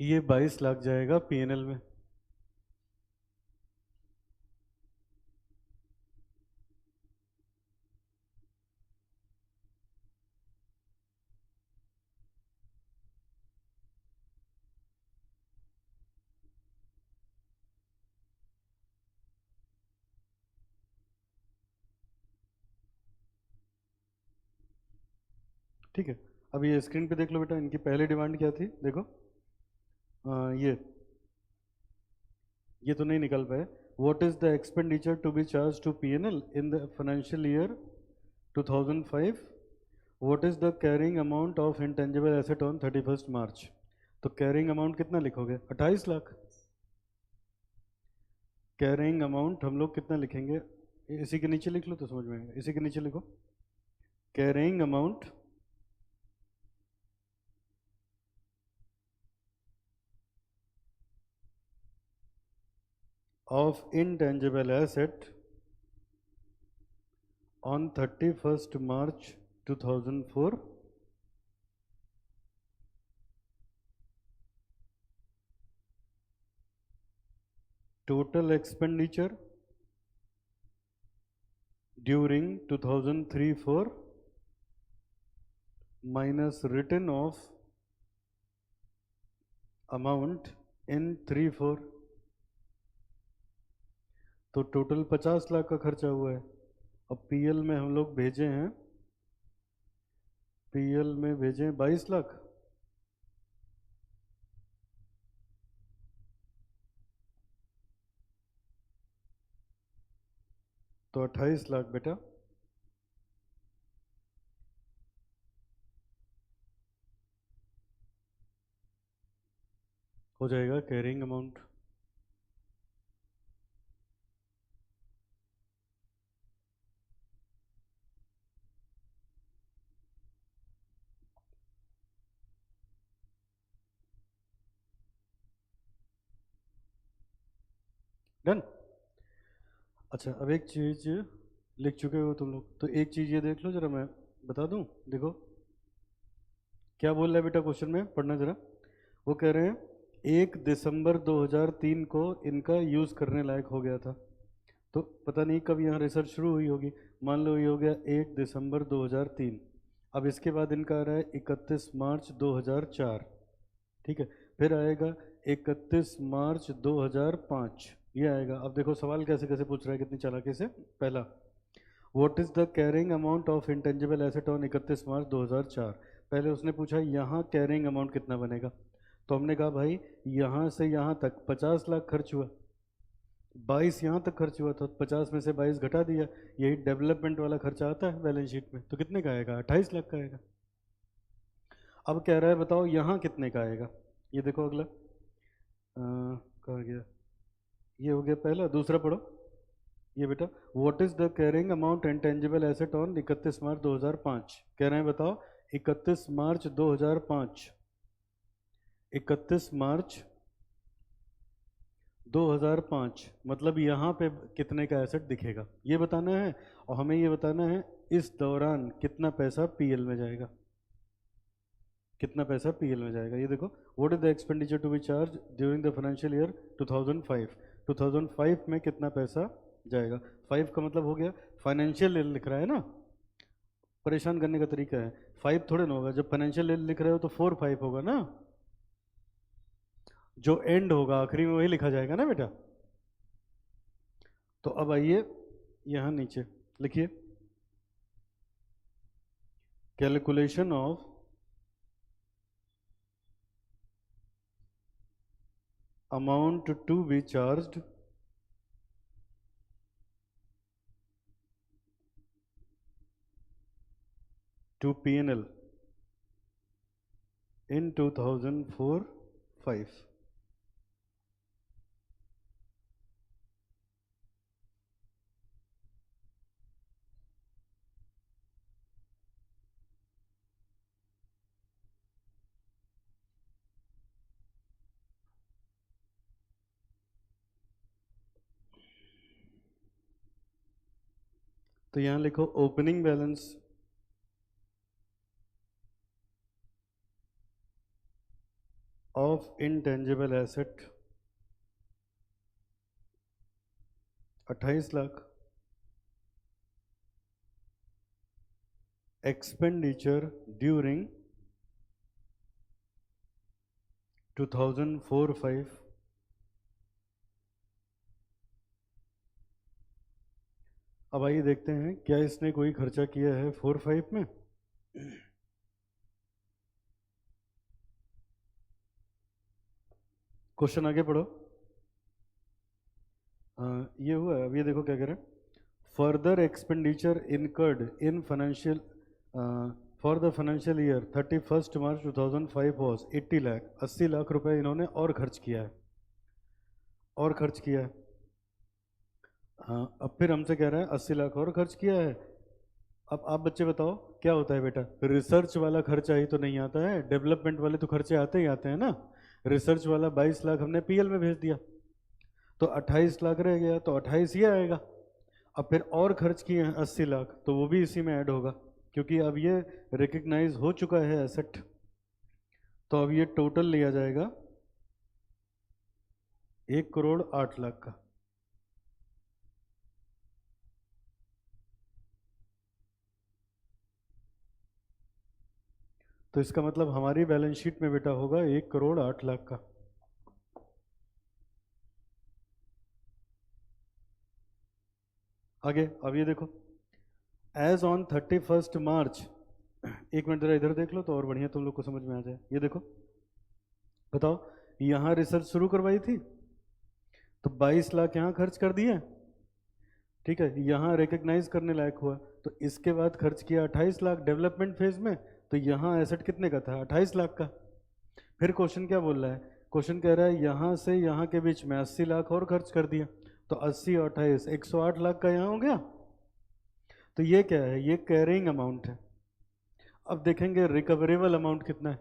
ये 22 लाख जाएगा पीएनएल में. ठीक है. अब ये स्क्रीन पे देख लो बेटा, इनकी पहली डिमांड क्या थी देखो. ये तो नहीं निकल पाए. What is the expenditure to be charge to PNL in the financial year 2005. What is the carrying amount of intangible asset on 31st March. तो कैरिंग अमाउंट कितना लिखोगे? 28 लाख. कैरिंग अमाउंट हम लोग कितना लिखेंगे? इसी के नीचे लिख लो तो समझ में आएगा. इसी के नीचे लिखो carrying amount of intangible asset on 31st March 2004. Total expenditure during 2003-4 minus written off amount in 3-4. तो टोटल 50 लाख का खर्चा हुआ है. अब पीएल में हम लोग भेजे हैं, पीएल में भेजे 22 लाख. तो 28 लाख बेटा. हो जाएगा कैरिंग अमाउंट. डन. अच्छा, अब एक चीज लिख चुके हो तुम लोग, तो एक चीज ये देख लो जरा, मैं बता दूं. देखो क्या बोल रहा है बेटा क्वेश्चन में, पढ़ना जरा. वो कह रहे हैं 1 दिसंबर 2003 को इनका यूज करने लायक हो गया था. तो पता नहीं कब यहाँ रिसर्च शुरू हुई होगी. मान लो ये हो गया 1 दिसंबर 2003. अब इसके बाद इनका आ रहा है 31 मार्च 2004. ठीक है. फिर आएगा 31 मार्च 2005. ये आएगा. अब देखो सवाल कैसे कैसे पूछ रहा है, कितनी चालाकी से. पहला, what is the carrying amount of intangible asset on 31 March 2004. पहले उसने पूछा यहाँ कैरिंग अमाउंट कितना बनेगा. तो हमने कहा भाई यहाँ से यहाँ तक 50 लाख खर्च हुआ, 22 यहाँ तक खर्च हुआ था, 50 में से 22 घटा दिया. यही डेवलपमेंट वाला खर्चा आता है बैलेंस शीट में. तो कितने का आएगा? 28 लाख का आएगा. अब कह रहा है बताओ यहाँ कितने का आएगा. ये देखो अगला कहाँ गया, ये हो गया पहला. दूसरा पढ़ो ये बेटा. What is the carrying amount intangible asset on 31 March 2005. कह रहे हैं बताओ 31 मार्च 2005. 31 मार्च 2005 मतलब यहाँ पे कितने का एसेट दिखेगा ये बताना है. और हमें ये बताना है इस दौरान कितना पैसा पीएल में जाएगा. कितना पैसा पीएल में जाएगा। ये देखो, what is the expenditure to be charge during the financial year 2005। 2005 में कितना पैसा जाएगा। 5 का मतलब हो गया फाइनेंशियल ईयर लिख रहा है ना, परेशान करने का तरीका है। 5 थोड़े ना होगा, जब फाइनेंशियल ईयर लिख रहे हो तो 4-5 होगा ना, जो एंड होगा आखिरी में वही लिखा जाएगा ना बेटा। तो अब आइए यहां नीचे लिखिए, calculation of amount to be charged to P&L in 2004-05। तो यहां लिखो opening balance of intangible asset 28 lakh, expenditure during 2004-05। अब आइए देखते हैं क्या इसने कोई खर्चा किया है 4-5 में। क्वेश्चन आगे पढ़ो। ये हुआ है। अब ये देखो क्या कह रहे हैं, further expenditure incurred in financial for the financial year 31 March 2005 was 80 lakh. 80 lakh रुपए इन्होंने और खर्च किया है, और खर्च किया है। हाँ, अब फिर हमसे कह रहा है 80 लाख और खर्च किया है। अब आप बच्चे बताओ क्या होता है बेटा, रिसर्च वाला खर्चा ही तो नहीं आता है, डेवलपमेंट वाले तो खर्चे आते ही आते हैं ना। रिसर्च वाला 22 लाख हमने पीएल में भेज दिया, तो 28 लाख रह गया, तो 28 ये आएगा। अब फिर और खर्च किए हैं 80 लाख, तो वो भी इसी में ऐड होगा, क्योंकि अब ये रिकग्नाइज हो चुका है एसेट। तो अब ये टोटल लिया जाएगा 1,08,00,000 का। तो इसका मतलब हमारी बैलेंस शीट में बेटा होगा 1,08,00,000 का। आगे अब ये देखो, एज ऑन 31 मार्च, एक मिनट जरा इधर देख लो तो और बढ़िया तुम लोग को समझ में आ जाए। ये देखो, बताओ, यहां रिसर्च शुरू करवाई थी तो 22 लाख यहां खर्च कर दिए, ठीक है, यहां रिकग्नाइज करने लायक हुआ, तो इसके बाद खर्च किया 28 लाख डेवलपमेंट फेज में, तो यहां एसेट कितने का था, 28 लाख का। फिर क्वेश्चन क्या बोल रहा है, क्वेश्चन कह रहा है यहां से यहां के बीच में 80 लाख और खर्च कर दिया, तो 80 और 28 108 लाख का यहां हो गया। तो ये क्या है, ये कैरिंग अमाउंट है। अब देखेंगे रिकवरेबल अमाउंट कितना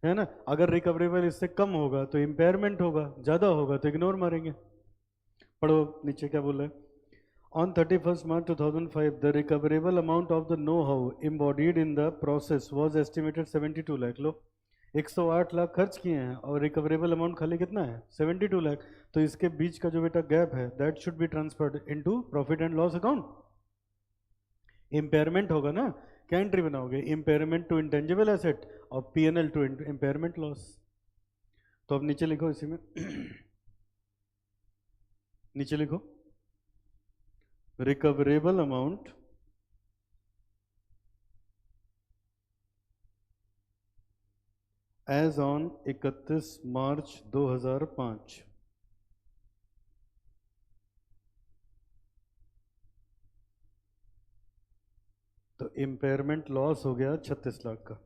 है ना। अगर रिकवरेबल इससे कम होगा तो इम्पेयरमेंट होगा, ज़्यादा होगा तो इग्नोर मारेंगे। पढ़ो नीचे क्या बोल रहा है, On 31st March 2005, the recoverable amount of the know-how embodied in the process was estimated 72 lakh. लो, 108 लाख खर्च किए हैं और रिकवरेबल अमाउंट खाली कितना है, 72 लाख। तो इसके बीच का जो बेटा गैप है, that should be transferred into profit and loss account. Impairment होगा ना, क्या एंट्री बनाओगे, इम्पेयरमेंट टू इंटेंजिबल एसेट और पीएनएल टू इम्पेयरमेंट लॉस। तो अब नीचे लिखो इसी में नीचे लिखो, recoverable amount as on 31 March 2005। तो इम्पेयरमेंट लॉस हो गया 36 लाख का।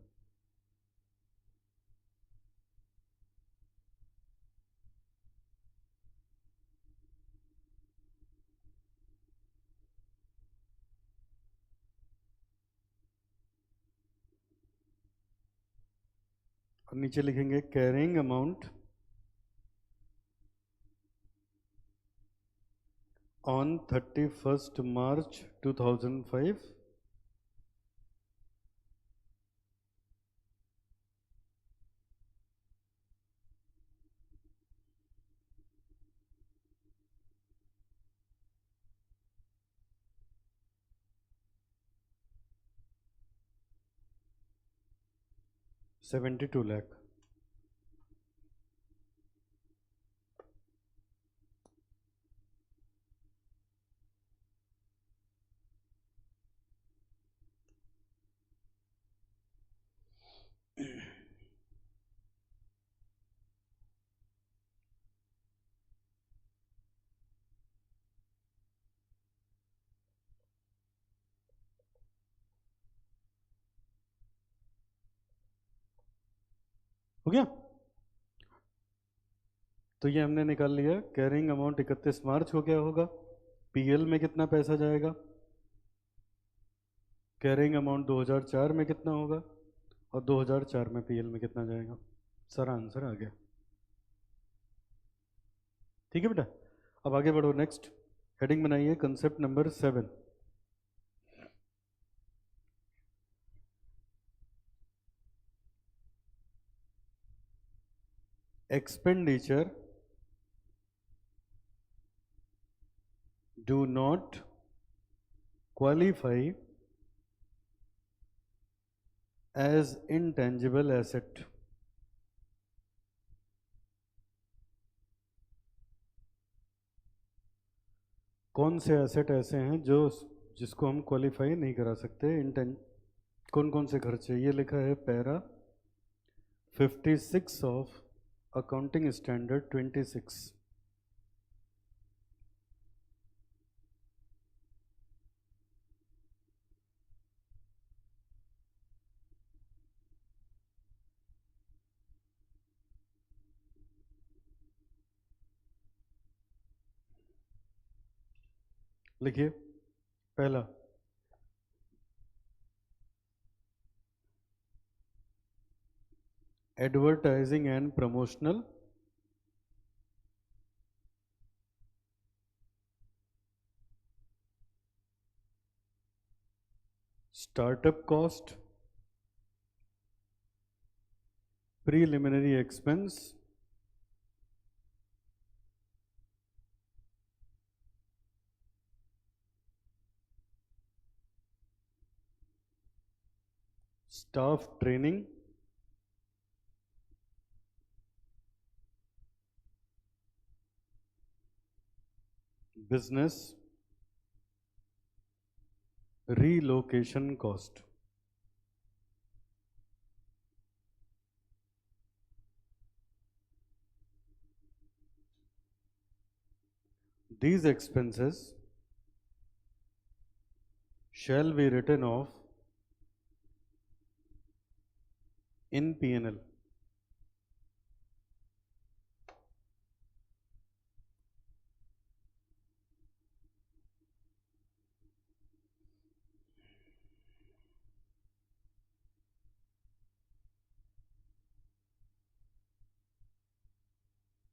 और नीचे लिखेंगे carrying amount on 31 March 2005 72 lakh. हो गया। तो ये हमने निकाल लिया। कैरिंग अमाउंट 31 मार्च को क्या होगा, पीएल में कितना पैसा जाएगा, कैरिंग अमाउंट 2004 में कितना होगा, और 2004 में पीएल में कितना जाएगा। सारा आंसर आ गया। ठीक है बेटा, अब आगे बढ़ो। नेक्स्ट हेडिंग बनाइए, concept number 7। Expenditure do not qualify as intangible asset। कौन से एसेट ऐसे हैं जो जिसको हम क्वालिफाई नहीं करा सकते, कौन कौन से खर्चे, ये लिखा है पैरा 56 ऑफ अकाउंटिंग स्टैंडर्ड 26। लिखिए पहला, advertising and promotional, startup cost, preliminary expense, staff training, business relocation cost. These expenses shall be written off in P&L।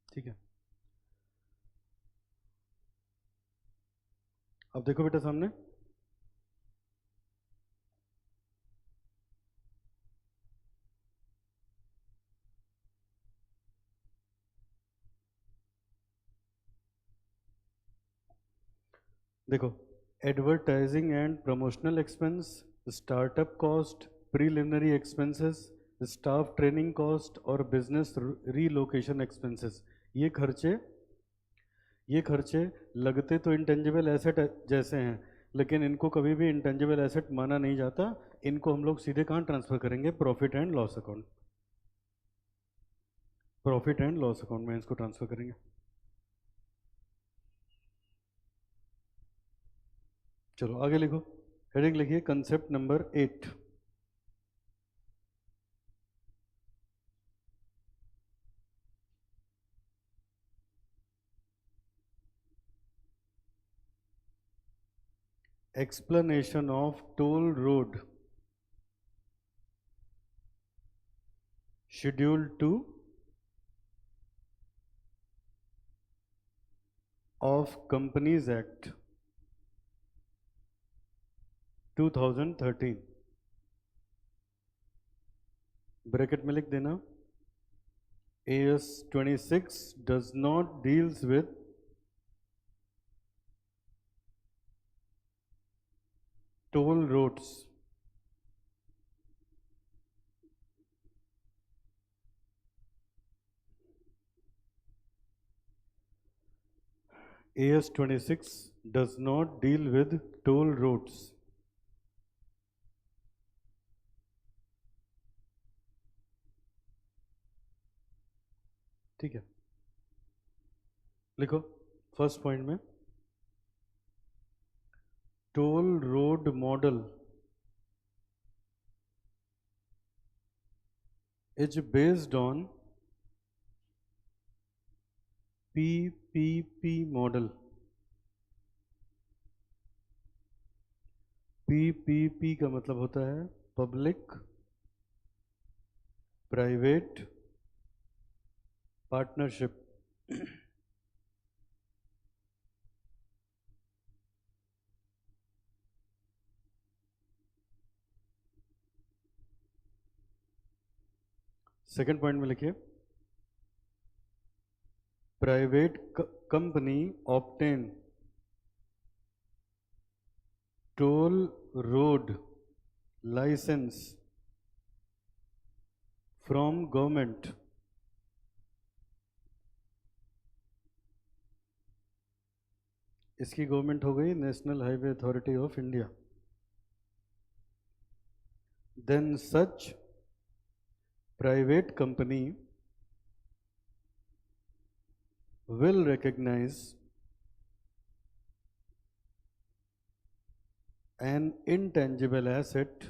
ठीक है, अब देखो बेटा सामने, देखो advertising and promotional expense, startup cost, preliminary expenses, staff training cost और business relocation expenses. ये खर्चे लगते तो इंटेंजिबल एसेट जैसे हैं, लेकिन इनको कभी भी इंटेंजिबल एसेट माना नहीं जाता। इनको हम लोग सीधे कहाँ ट्रांसफर करेंगे, profit and loss account. Profit and loss account में इसको ट्रांसफर करेंगे। चलो आगे लिखो, हेडिंग लिखिए concept number 8। Explanation of toll road schedule 2 of companies act 2013। Bracket में लिख देना, AS 26 does not deals with toll roads AS26 does not deal with toll roads. ठीक है, लिखो फर्स्ट पॉइंट में toll road model is based on PPP model. PPP का मतलब होता है public private partnership. Second point में लिखिए private company obtain toll road licence from government इसकी गवर्नमेंट हो गई national highway authority of India. Then such private company will recognize an intangible asset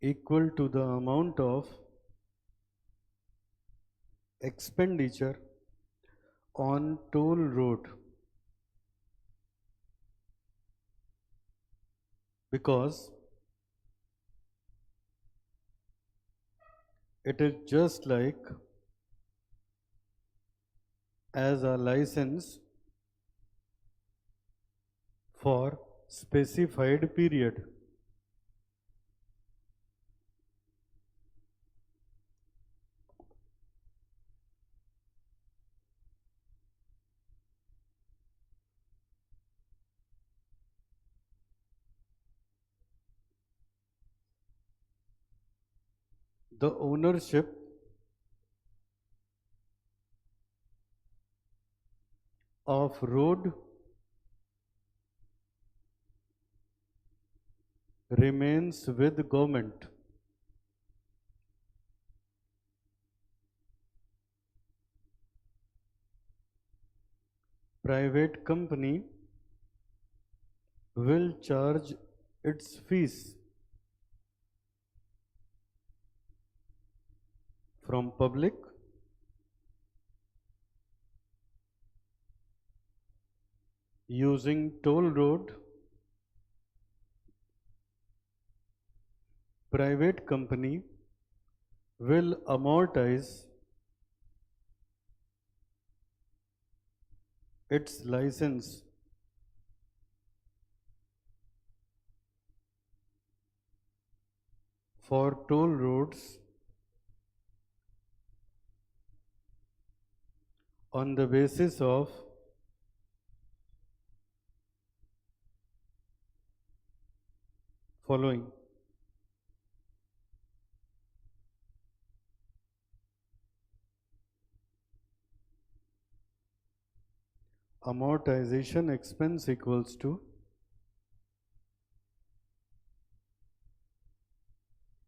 equal to the amount of expenditure on toll road because it is just like as a license for specified period. The ownership of road remains with government. Private company will charge its fees from public using toll road. Private company will amortize its license for toll roads on the basis of following. Amortization expense equals to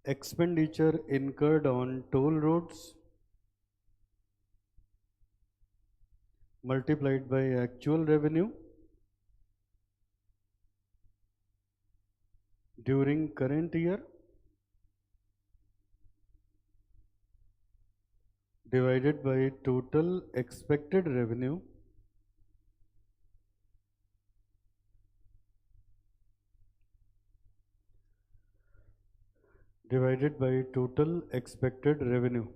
expenditure incurred on toll roads multiplied by actual revenue during current year divided by total expected revenue divided by total expected revenue.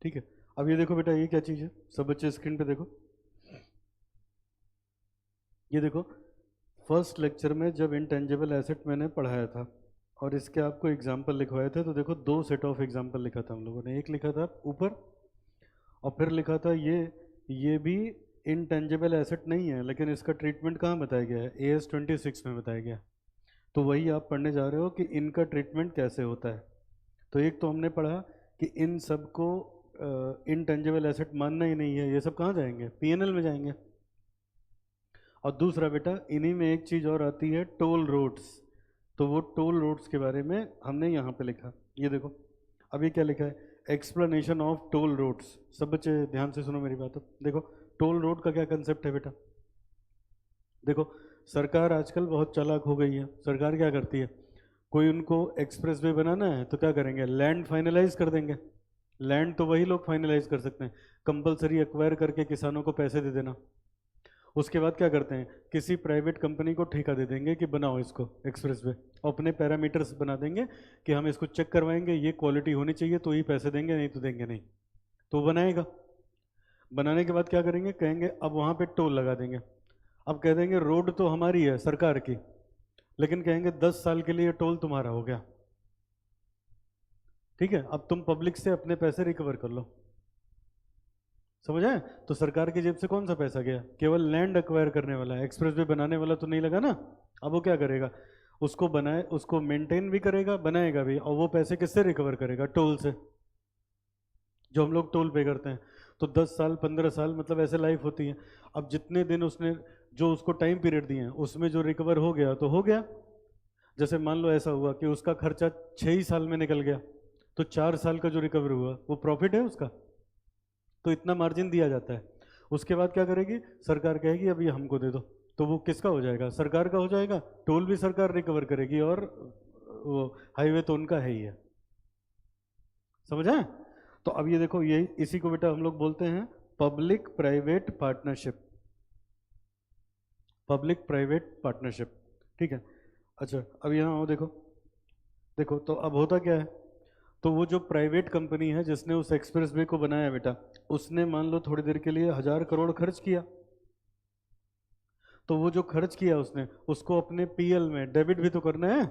ठीक है। अब ये देखो बेटा, ये क्या चीज़ है, सब बच्चे स्क्रीन पे देखो। ये देखो, फर्स्ट लेक्चर में जब इनटेंजिबल एसेट मैंने पढ़ाया था और इसके आपको एग्जाम्पल लिखवाए थे, तो देखो दो सेट ऑफ एग्जाम्पल लिखा था हम लोगों ने। एक लिखा था ऊपर और फिर लिखा था ये भी इनटेंजिबल एसेट नहीं है, लेकिन इसका ट्रीटमेंट कहाँ बताया गया है, AS 26 में बताया गया है। तो वही आप पढ़ने जा रहे हो कि इनका ट्रीटमेंट कैसे होता है। तो एक तो हमने पढ़ा कि इन सब को इनटेंजिबल एसेट मानना ही नहीं है, ये सब कहाँ जाएंगे, PNL में जाएंगे। और दूसरा बेटा, इन्हीं में एक चीज़ और आती है, टोल रोड्स। तो वो टोल रोड्स के बारे में हमने यहाँ पे लिखा। ये देखो अभी क्या लिखा है, एक्सप्लेनेशन ऑफ टोल रोड्स। सब बच्चे ध्यान से सुनो मेरी बात। अब देखो टोल रोड का क्या कंसेप्ट है बेटा। देखो सरकार आजकल बहुत चालाक हो गई है। सरकार क्या करती है, कोई उनको एक्सप्रेस वे बनाना है तो क्या करेंगे, लैंड फाइनलाइज कर देंगे। लैंड तो वही लोग फाइनलाइज कर सकते हैं, कंपलसरी एक्वायर करके किसानों को पैसे दे देना। उसके बाद क्या करते हैं, किसी प्राइवेट कंपनी को ठेका दे देंगे कि बनाओ इसको एक्सप्रेस वे, अपने पैरामीटर्स बना देंगे कि हम इसको चेक करवाएंगे, ये क्वालिटी होनी चाहिए तो ही पैसे देंगे, नहीं तो देंगे नहीं। तो बनाएगा, बनाने के बाद क्या करेंगे, कहेंगे अब वहाँ पे टोल लगा देंगे। अब कह देंगे रोड तो हमारी है सरकार की, लेकिन कहेंगे 10 साल के लिए टोल तुम्हारा हो गया, ठीक है, अब तुम पब्लिक से अपने पैसे रिकवर कर लो। समझ आए? तो सरकार की जेब से कौन सा पैसा गया, केवल लैंड एक्वायर करने वाला है, एक्सप्रेस वे बनाने वाला तो नहीं लगा ना। अब वो क्या करेगा, उसको बनाए, उसको मेंटेन भी करेगा, बनाएगा भी, और वो पैसे किससे रिकवर करेगा, टोल से, जो हम लोग टोल पे करते हैं। तो 10 साल 15 साल मतलब ऐसे लाइफ होती है। अब जितने दिन उसने, जो उसको टाइम पीरियड दिए हैं, उसमें जो रिकवर हो गया तो हो गया। जैसे मान लो ऐसा हुआ कि उसका खर्चा 6 ही साल में निकल गया, तो 4 साल का जो रिकवर हुआ वो प्रॉफिट है उसका, तो इतना मार्जिन दिया जाता है। उसके बाद क्या करेगी सरकार, कहेगी अब ये हमको दे दो, तो वो किसका हो जाएगा, सरकार का हो जाएगा। टोल भी सरकार रिकवर करेगी और वो हाईवे तो उनका है ही है। समझा? तो अब ये देखो, ये इसी को बेटा हम लोग बोलते हैं public private partnership. Public private partnership, ठीक है। अच्छा अब यहाँ आओ, देखो देखो, तो अब होता क्या है, तो वो जो प्राइवेट कंपनी है जिसने उस एक्सप्रेस वे को बनाया बेटा, उसने मान लो थोड़ी देर के लिए 1000 करोड़ खर्च किया। तो वो जो खर्च किया उसने, उसको अपने PL में डेबिट भी तो करना है।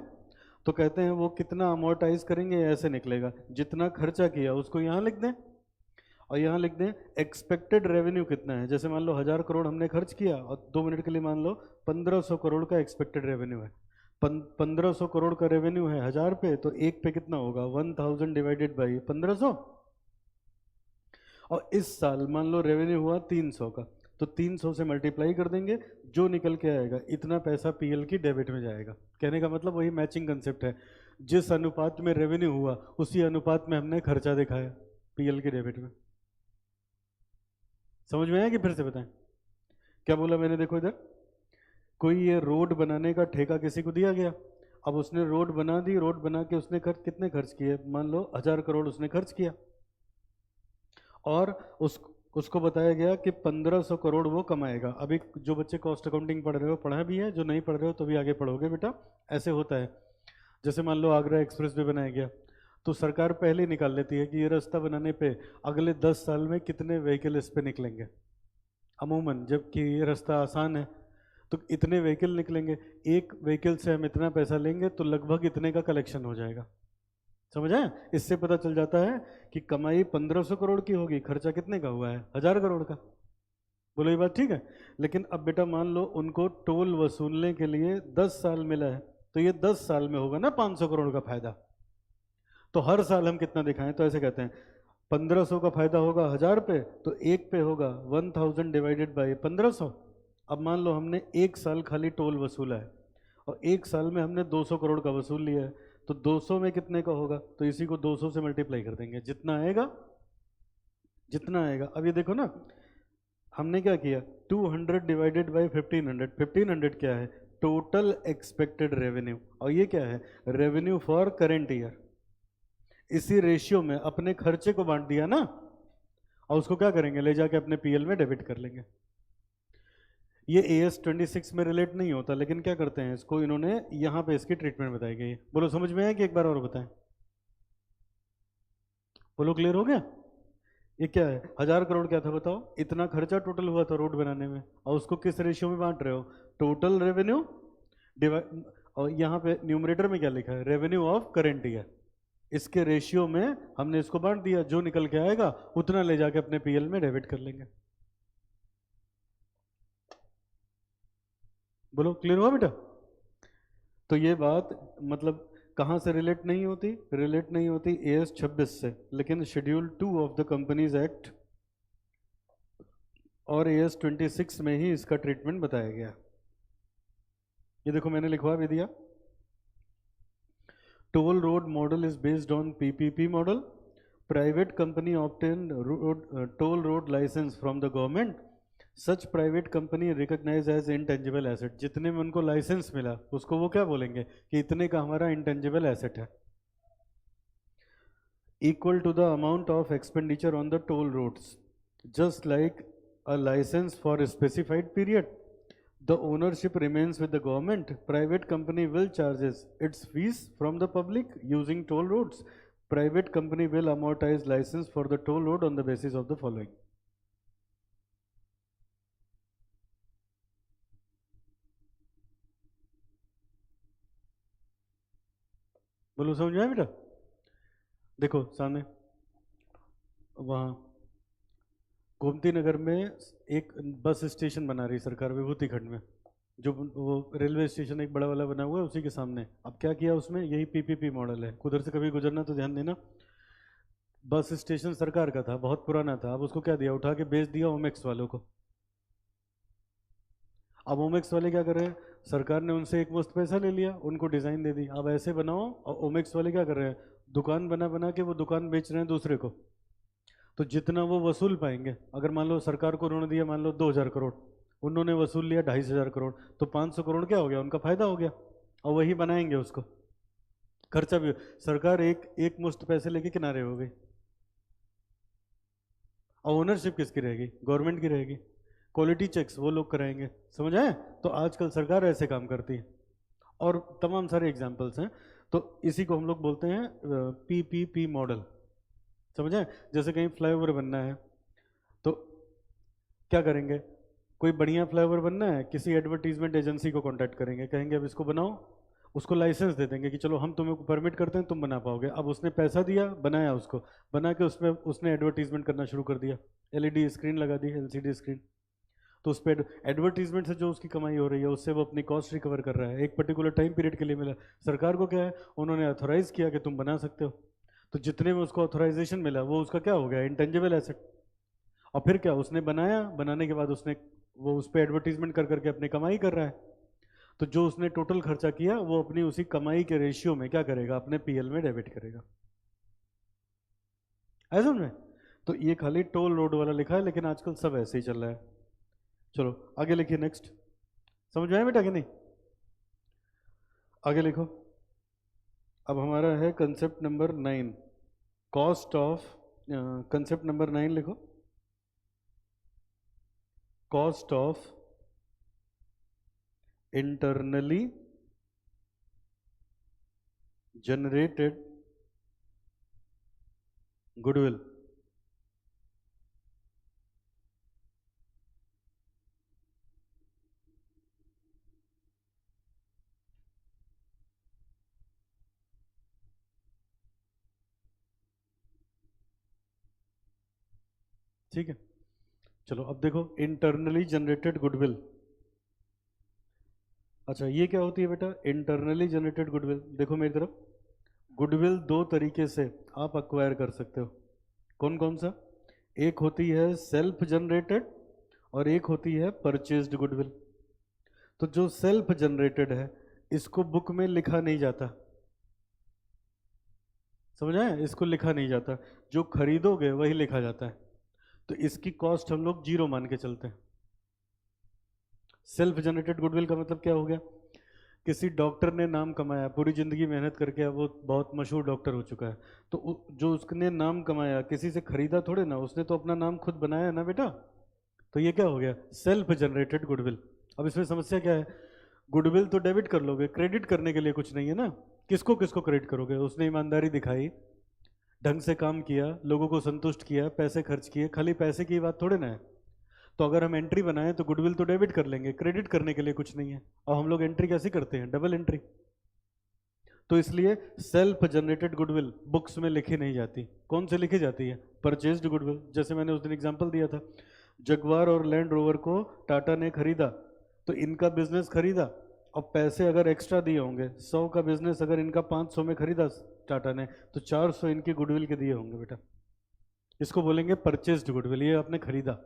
तो कहते हैं वो कितना अमोर्टाइज करेंगे, ऐसे निकलेगा, जितना खर्चा किया उसको यहाँ लिख दें, और यहाँ लिख दें एक्सपेक्टेड रेवेन्यू कितना है। जैसे मान लो 1000 करोड़ हमने खर्च किया, और 2 मिनट के लिए मान लो 1500 करोड़ का एक्सपेक्टेड रेवेन्यू है। 1500 करोड़ का रेवेन्यू है 1000 पे, तो एक पे कितना होगा, 1000 डिवाइडेड बाई 1500। और इस साल मान लो रेवेन्यू हुआ 300 का, तो 300 से मल्टीप्लाई कर देंगे, जो निकल के आएगा इतना पैसा PL की डेबिट में जाएगा। कहने का मतलब वही मैचिंग कंसेप्ट है, जिस अनुपात में रेवेन्यू हुआ उसी अनुपात में हमने खर्चा दिखाया PL की डेबिट में। समझ में आया कि फिर से बताएं क्या बोला मैंने? देखो इधर, कोई ये रोड बनाने का ठेका किसी को दिया गया, अब उसने रोड बना दी, रोड बना के उसने कितने खर्च किए, मान लो 1000 करोड़ उसने खर्च किया, और उसको बताया गया कि 1500 करोड़ वो कमाएगा। अभी जो बच्चे कॉस्ट अकाउंटिंग पढ़ रहे हो, पढ़ा भी है, जो नहीं पढ़ रहे हो तो भी आगे पढ़ोगे बेटा। ऐसे होता है, जैसे मान लो आगरा एक्सप्रेस वे बनाया गया, तो सरकार पहले ही निकाल लेती है कि ये रास्ता बनाने पे अगले 10 साल में कितने व्हीकल इस पे निकलेंगे। अमूमन जबकि ये रास्ता आसान है, तो इतने व्हीकल निकलेंगे, एक व्हीकल से हम इतना पैसा लेंगे तो लगभग इतने का कलेक्शन हो जाएगा। समझ आए? इससे पता चल जाता है कि कमाई 1500 करोड़ की होगी, खर्चा कितने का हुआ है, 1000 करोड़ का। बोलो ये बात ठीक है? लेकिन अब बेटा मान लो उनको टोल वसूलने के लिए 10 साल मिला है, तो ये 10 साल में होगा ना 500 करोड़ का फायदा। तो हर साल हम कितना दिखाएं, तो ऐसे कहते हैं 1500 का फायदा होगा 1000 पे, तो एक पे होगा 1000 डिवाइडेड बाई 1500। अब मान लो हमने एक साल खाली टोल वसूला है, और एक साल में हमने 200 करोड़ का वसूल लिया है, तो 200 में कितने का होगा, तो इसी को 200 से मल्टीप्लाई कर देंगे, जितना आएगा जितना आएगा। अब ये देखो ना, हमने क्या किया, 200 डिवाइडेड बाई 1500। 1500 क्या है, टोटल एक्सपेक्टेड रेवेन्यू, और ये क्या है, रेवेन्यू फॉर करेंट ईयर। इसी रेशियो में अपने खर्चे को बांट दिया ना, और उसको क्या करेंगे, ले जाके अपने PL में डेबिट कर लेंगे। ये AS 26 में रिलेट नहीं होता, लेकिन क्या करते हैं, इसको इन्होंने यहाँ पे इसकी ट्रीटमेंट बताई गई है। बोलो समझ में आया कि एक बार और बताएं? बोलो क्लियर हो गया? ये क्या है, 1000 करोड़ क्या था बताओ, इतना खर्चा टोटल हुआ था रोड बनाने में, और उसको किस रेशियो में बांट रहे हो, टोटल रेवेन्यू डिवाइड, और यहाँ पे न्यूमरेटर में क्या लिखा है, रेवेन्यू ऑफ करेंट ईयर, इसके रेशियो में हमने इसको बांट दिया, जो निकल के आएगा उतना ले जाके अपने पीएल में डेबिट कर लेंगे। बोलो क्लियर हुआ बेटा? तो ये बात मतलब कहाँ से रिलेट नहीं होती, रिलेट नहीं होती एएस 26 से, लेकिन schedule 2 of the companies act और एएस 26 में ही इसका ट्रीटमेंट बताया गया। ये देखो मैंने लिखवा भी दिया, toll road model is based on PPP model, private company obtain toll road licence from the government, such private company recognise as intangible asset, जितने में उनको लाइसेंस मिला उसको वो क्या बोलेंगे कि इतने का हमारा इंटेंजिबल एसेट है, equal to the amount of expenditure on the toll roads, just like a license for a specified period. The ownership remains with the government. Private company will charges its fees from the public using toll roads. Private company will amortize license for the toll road on the basis of the following. बोलो समझ में आया बेटा? देखो सामने वहाँ गोमती नगर में एक बस स्टेशन बना रही सरकार विभूति खंड में, जो वो रेलवे स्टेशन एक बड़ा वाला बना हुआ है उसी के सामने। अब क्या किया उसमें, यही पीपीपी मॉडल है, उधर से कभी गुजरना तो ध्यान देना। बस स्टेशन सरकार का था, बहुत पुराना था, अब उसको क्या दिया, उठा के बेच दिया ओमेक्स वालों को। अब ओमेक्स वाले क्या कर रहे हैं, सरकार ने उनसे एक मुश्त पैसा ले लिया, उनको डिज़ाइन दे दी, अब ऐसे बनाओ, और ओमेक्स वाले क्या कर रहे हैं, दुकान बना बना के वो दुकान बेच रहे हैं दूसरे को। तो जितना वो वसूल पाएंगे, अगर मान लो सरकार को ऋण दिया मान लो 2000 करोड़, उन्होंने वसूल लिया 2500 करोड़, तो 500 करोड़ क्या हो गया, उनका फायदा हो गया, और वही बनाएंगे उसको, खर्चा भी सरकार एक एक मुश्त पैसे लेके किनारे हो गई, और ओनरशिप किसकी रहेगी, गवर्नमेंट की रहेगी, क्वालिटी चेक्स वो लोग कराएंगे। समझ आए? तो आजकल सरकार ऐसे काम करती है, और तमाम सारे एग्जाम्पल्स हैं। तो इसी को हम लोग बोलते हैं पीपीपी मॉडल। समझ आए? जैसे कहीं फ्लाईओवर बनना है तो क्या करेंगे, कोई बढ़िया फ्लाईओवर बनना है, किसी एडवर्टीजमेंट एजेंसी को कांटेक्ट करेंगे, कहेंगे अब इसको बनाओ, उसको लाइसेंस दे देंगे कि चलो हम तुम्हें परमिट करते हैं, तुम बना पाओगे। अब उसने पैसा दिया, बनाया, उसको बना के उसमें उसने एडवर्टीजमेंट करना शुरू कर दिया, एलईडी स्क्रीन लगा दी, एलसीडी स्क्रीन, तो उस पर एडवर्टीजमेंट से जो उसकी कमाई हो रही है उससे वो अपनी कॉस्ट रिकवर कर रहा है, एक पर्टिकुलर टाइम पीरियड के लिए मिला। सरकार को क्या है, उन्होंने अथोराइज किया कि तुम बना सकते हो, तो जितने में उसको अथोराइजेशन मिला वो उसका क्या हो गया, इंटेंजिबल एसेट। और फिर क्या, उसने बनाया, बनाने के बाद उसने वो उस पर एडवर्टीजमेंट कर करके अपनी कमाई कर रहा है, तो जो उसने टोटल खर्चा किया वो अपनी उसी कमाई के रेशियो में क्या करेगा, अपने पीएल में डेबिट करेगा। ऐसा में तो ये खाली टोल रोड वाला लिखा है, लेकिन आजकल सब ऐसे ही चल रहा है। चलो आगे लिखिए, नेक्स्ट। समझ में आया बेटा कि नहीं? आगे लिखो। अब हमारा है concept number 9, cost of, concept number 9 लिखो, cost of internally generated goodwill. ठीक है, चलो अब देखो इंटरनली जनरेटेड गुडविल। अच्छा ये क्या होती है बेटा, इंटरनली जनरेटेड गुडविल? देखो मेरी तरफ, गुडविल दो तरीके से आप अक्वायर कर सकते हो। कौन कौन सा? एक होती है सेल्फ जनरेटेड और एक होती है परचेज्ड गुडविल। तो जो सेल्फ जनरेटेड है इसको बुक में लिखा नहीं जाता, समझ आए? इसको लिखा नहीं जाता, जो खरीदोगे वही लिखा जाता है, तो इसकी कॉस्ट हम लोग जीरो मान के चलते हैं। सेल्फ जनरेटेड गुडविल का मतलब क्या हो गया, किसी डॉक्टर ने नाम कमाया, पूरी जिंदगी मेहनत करके अब वो बहुत मशहूर डॉक्टर हो चुका है, तो जो उसने नाम कमाया किसी से खरीदा थोड़े ना, उसने तो अपना नाम खुद बनाया ना बेटा, तो ये क्या हो गया, सेल्फ जनरेटेड गुडविल। अब इसमें समस्या क्या है, गुडविल तो डेबिट कर लोगे, क्रेडिट करने के लिए कुछ नहीं है ना, किसको किसको क्रेडिट करोगे, उसने ईमानदारी दिखाई, ढंग से काम किया, लोगों को संतुष्ट किया, पैसे खर्च किए, खाली पैसे की बात थोड़े ना है। तो अगर हम एंट्री बनाएं तो गुडविल तो डेबिट कर लेंगे, क्रेडिट करने के लिए कुछ नहीं है। और हम लोग एंट्री कैसी करते हैं, डबल एंट्री। तो इसलिए सेल्फ जनरेटेड गुडविल बुक्स में लिखी नहीं जाती। कौन से लिखी जाती है, परचेज्ड गुडविल। जैसे मैंने उस दिन एग्जांपल दिया था, जगवार और लैंड रोवर को टाटा ने खरीदा, तो इनका बिजनेस खरीदा, और पैसे अगर एक्स्ट्रा दिए होंगे, 100 का बिजनेस अगर इनका 500 में खरीदा टाटा ने, तो 400 इनकी गुडविल के दिए होंगे बेटा। इसको बोलेंगे परचेज्ड गुडविल, ये आपने खरीदा।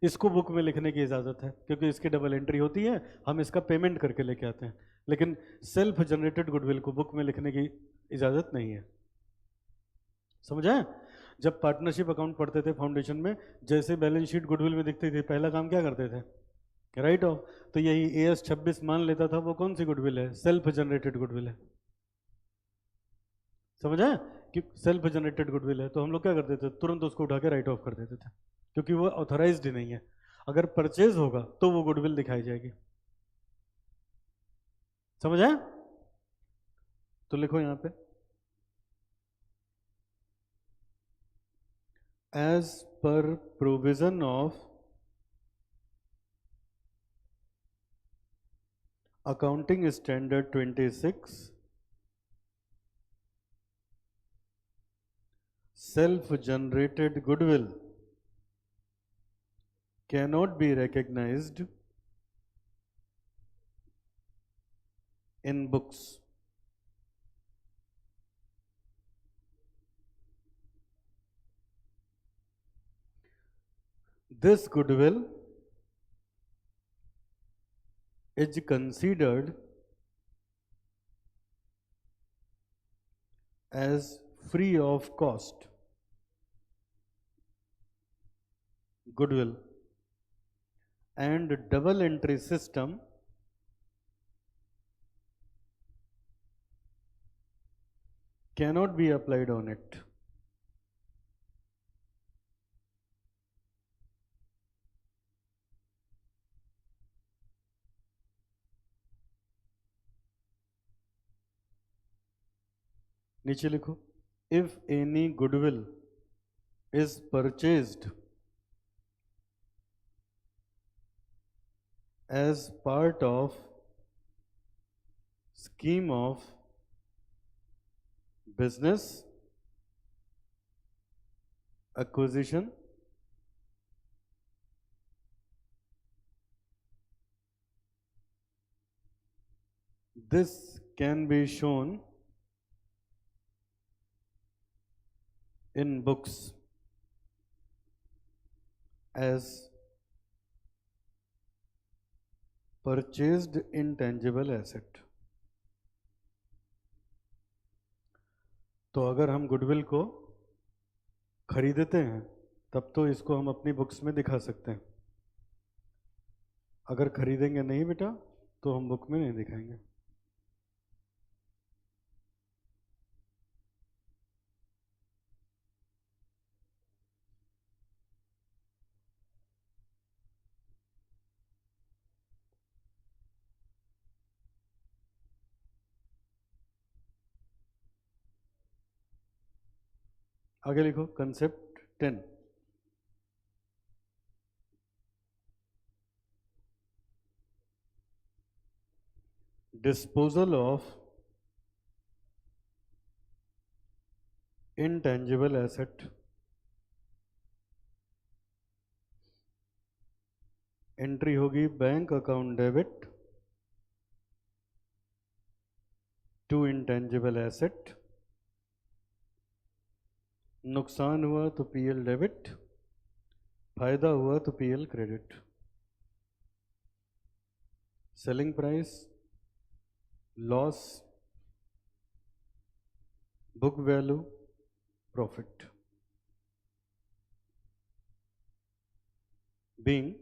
इसको बुक में लिखने की इजाज़त है क्योंकि इसकी डबल एंट्री होती है, हम इसका पेमेंट करके लेके आते हैं। लेकिन सेल्फ जनरेटेड गुडविल को बुक में लिखने की इजाज़त नहीं है। समझा? जब पार्टनरशिप अकाउंट पढ़ते थे फाउंडेशन में, जैसे बैलेंस शीट गुडविल में दिखती थी, पहला काम क्या करते थे, राइट ऑफ। तो यही AS26 मान लेता था, वो कौन सी गुडविल है, सेल्फ जनरेटेड गुडविल है। समझा? कि सेल्फ जनरेटेड गुडविल है, तो हम लोग क्या करते थे, तुरंत उसको उठा के राइट ऑफ कर देते थे, क्योंकि वो ऑथराइज्ड ही नहीं है। अगर परचेज होगा तो वो गुडविल दिखाई जाएगी। समझ आया? तो लिखो यहां पे, as per provision of accounting standard 26, self generated goodwill cannot be recognized in books. This goodwill is considered as free of cost goodwill, and double entry system cannot be applied on it. नीचे लिखो, if any goodwill is purchased as part of scheme of business acquisition, this can be shown in books as purchased intangible asset. तो अगर हम goodwill को खरीदते हैं तब तो इसको हम अपनी बुक्स में दिखा सकते हैं। अगर खरीदेंगे नहीं बेटा तो हम बुक में नहीं दिखाएंगे। आगे लिखो, concept 10, disposal of intangible asset, entry होगी bank account debit to intangible asset, नुकसान हुआ तो PL डेबिट, फायदा हुआ तो PL credit. Selling price, loss, book value, profit. Being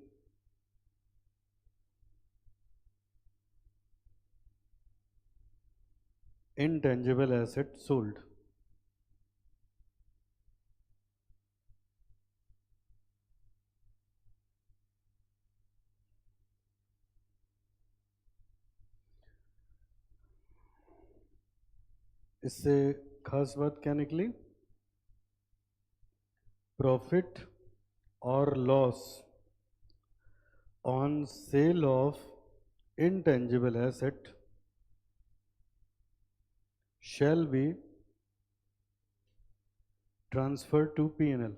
intangible asset sold. इससे खास बात क्या निकली, प्रॉफिट और loss on sale of intangible asset shall be transferred to P&L.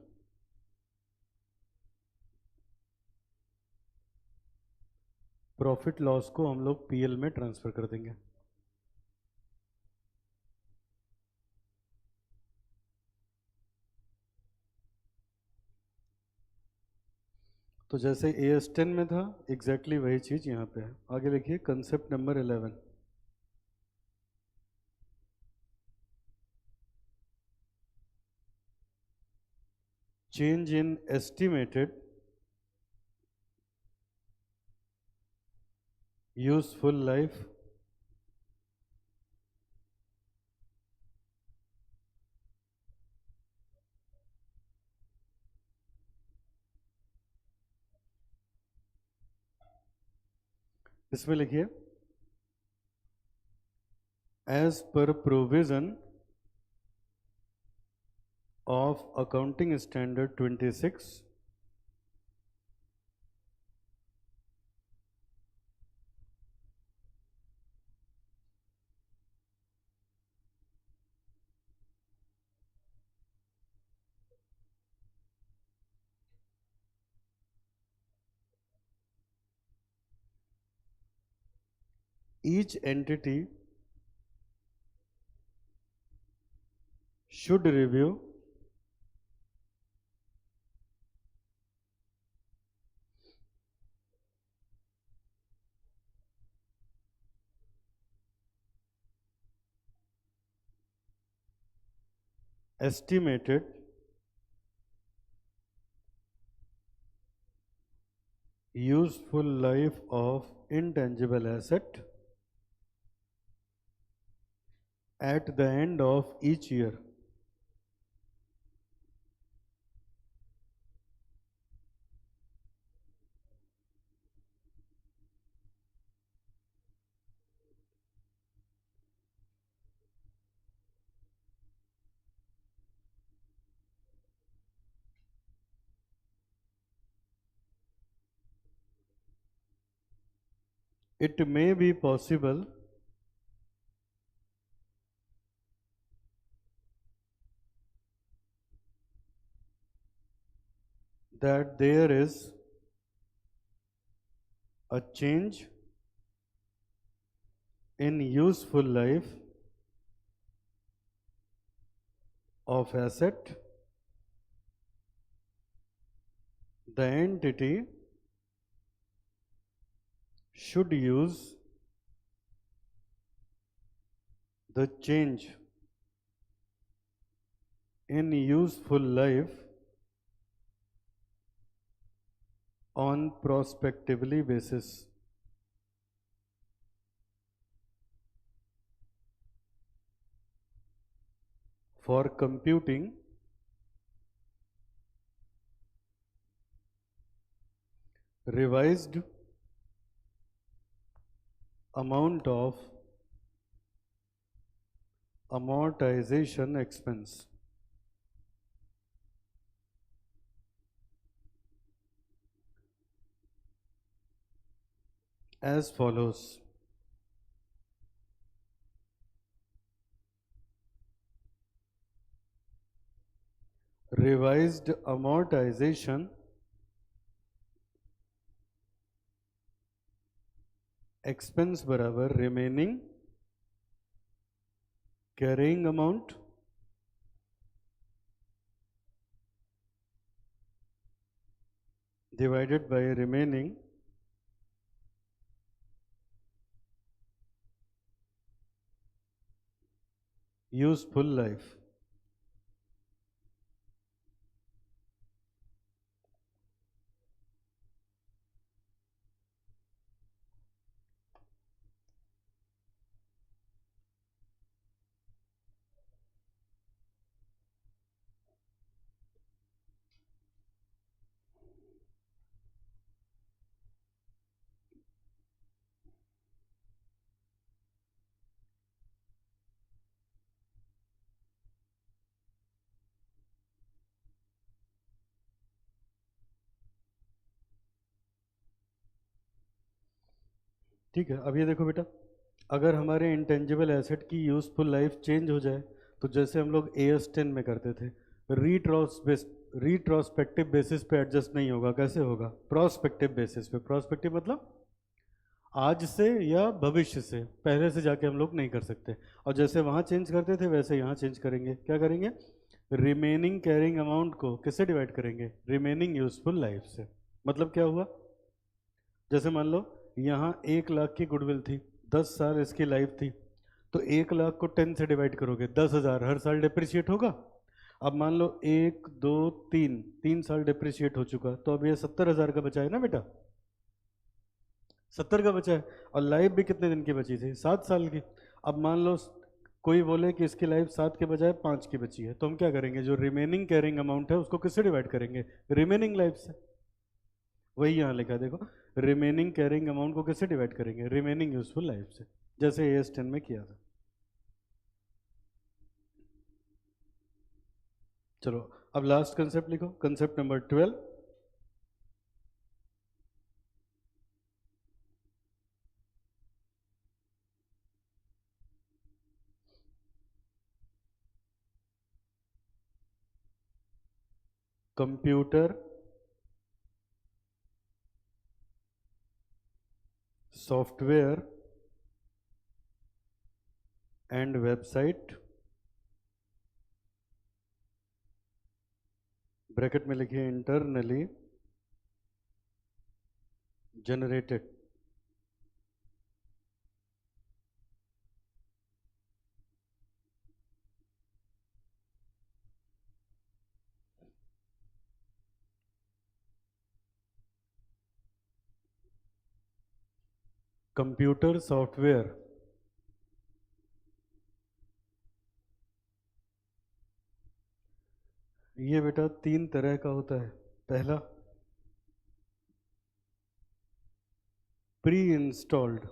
Profit loss को हम लोग पीएल में ट्रांसफर कर देंगे। तो जैसे AS10 में था एग्जैक्टली वही चीज यहाँ पे है। आगे लिखिए concept number 11। Change in estimated useful life इसमें लिखिए as per provision of accounting standard 26 each entity should review estimated useful life of intangible asset at the end of each year. It may be possible that there is a change in useful life of asset. The entity should use the change in useful life on prospectively basis. For computing revised amount of amortization expense as follows. Revised amortization expense बराबर remaining carrying amount divided by remaining useful life. ठीक है, अब ये देखो बेटा, अगर हमारे intangible asset की यूजफुल लाइफ चेंज हो जाए तो जैसे हम लोग AS10 में करते थे, रीट्रोस्पेक्टिव बेसिस पे एडजस्ट नहीं होगा। कैसे होगा? प्रोस्पेक्टिव बेसिस पे। प्रोस्पेक्टिव मतलब आज से या भविष्य से, पहले से जाके हम लोग नहीं कर सकते। और जैसे वहाँ चेंज करते थे वैसे यहाँ चेंज करेंगे। क्या करेंगे? रिमेनिंग कैरिंग अमाउंट को किससे डिवाइड करेंगे? रिमेनिंग यूजफुल लाइफ से। मतलब क्या हुआ? जैसे मान लो यहाँ 1 लाख की गुडविल थी, 10 साल इसकी लाइफ थी, तो 1 लाख को 10 से डिवाइड करोगे, 10,000 हर साल डिप्रिशिएट होगा। अब मान लो 1 2 3 3 साल डिप्रिशिएट हो चुका, तो अब ये 70,000 का बचा है ना बेटा, 70 का बचा है। और लाइफ भी कितने दिन की बची थी? 7 साल की। अब मान लो कोई बोले कि इसकी लाइफ 7 के बजाय 5 की बची है, तो हम क्या करेंगे? जो रिमेनिंग कैरिंग अमाउंट है उसको किससे डिवाइड करेंगे? रिमेनिंग लाइफ से। वही यहाँ लिखा है, देखो, रिमेनिंग कैरिंग अमाउंट को किससे डिवाइड करेंगे? रिमेनिंग यूजफुल लाइफ से, जैसे AS10 में किया था। चलो अब लास्ट कंसेप्ट लिखो, concept number 12। Computer software and website, bracket में लिखिए इंटरनली जनरेटेड कंप्यूटर सॉफ्टवेयर ये बेटा 3 तरह का होता है। पहला, pre installed,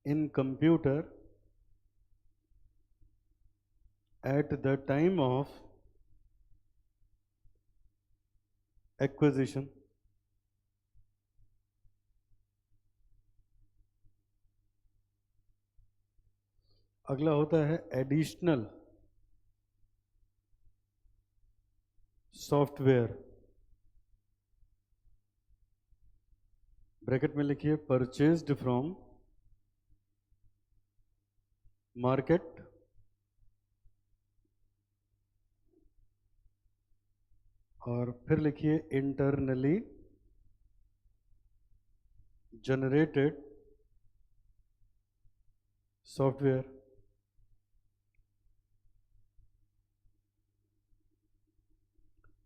in computer at the time of acquisition, अगला होता है एडिशनल सॉफ्टवेयर, ब्रैकेट में लिखिए परचेज्ड फ्रॉम मार्केट और फिर लिखिए internally generated software.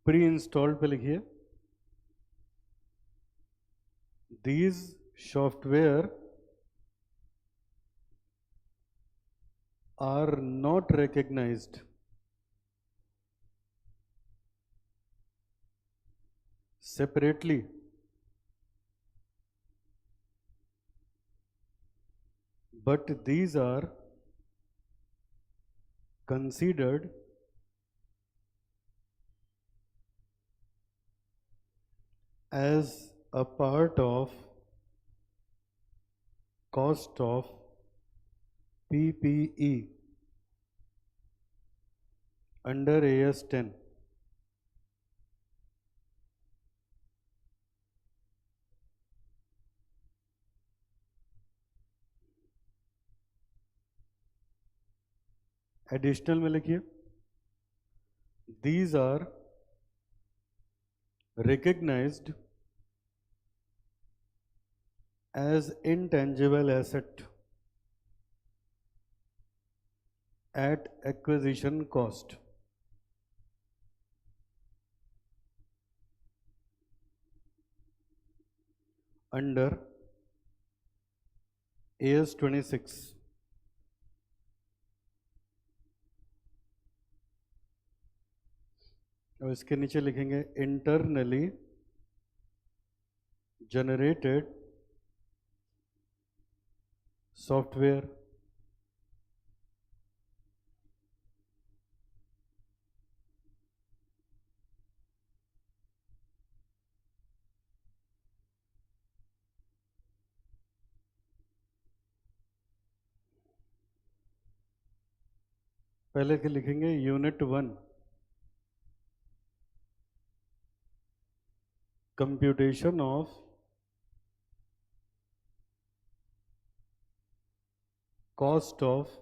Pre installed पे लिखिए these software are not recognized separately but these are considered as a part of cost of PPE under AS10। Additional में लिखिए these are recognized as intangible asset at acquisition cost। under AS26। और इसके नीचे लिखेंगे internally generated software. पहले के लिखेंगे unit 1 computation of cost of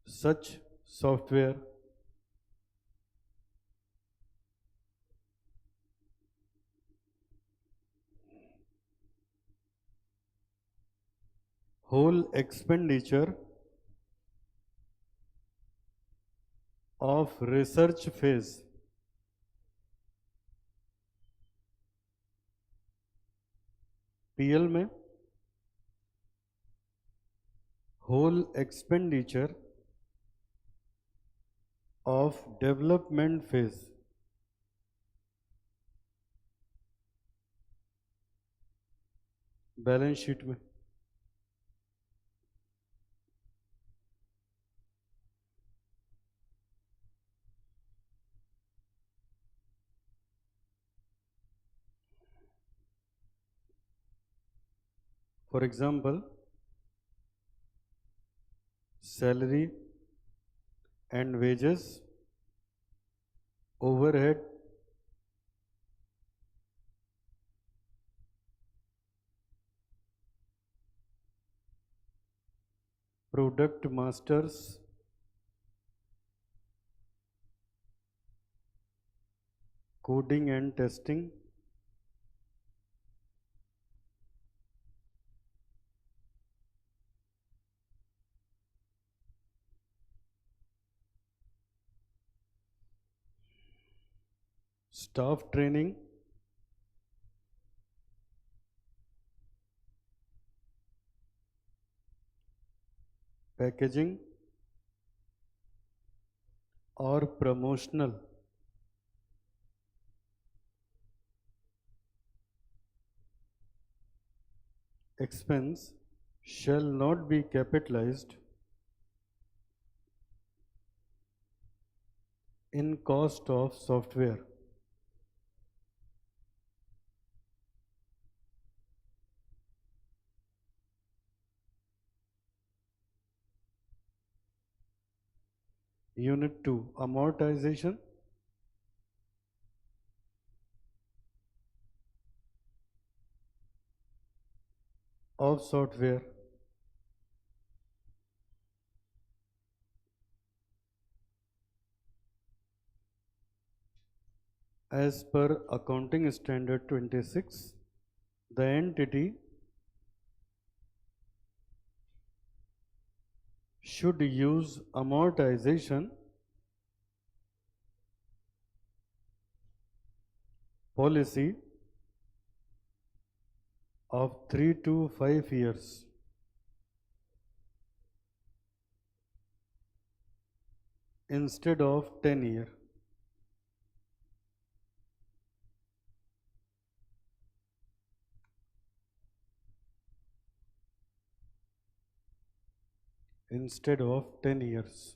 such software whole expenditure of research phase PL में whole expenditure of development phase balance sheet में For example, salary and wages, overhead, product masters, coding and testing, staff training, packaging और promotional expense shall not be capitalized in cost of software. Unit 2 amortization of software as per accounting standard 26. The entity should use amortization policy of 3 to 5 years instead of 10 years. Instead of 10 years.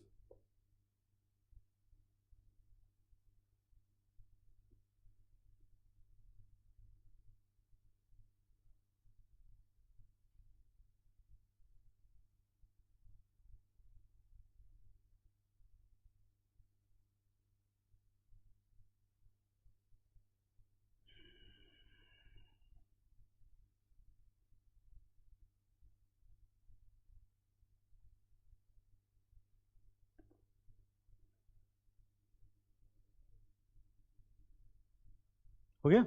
हो गया?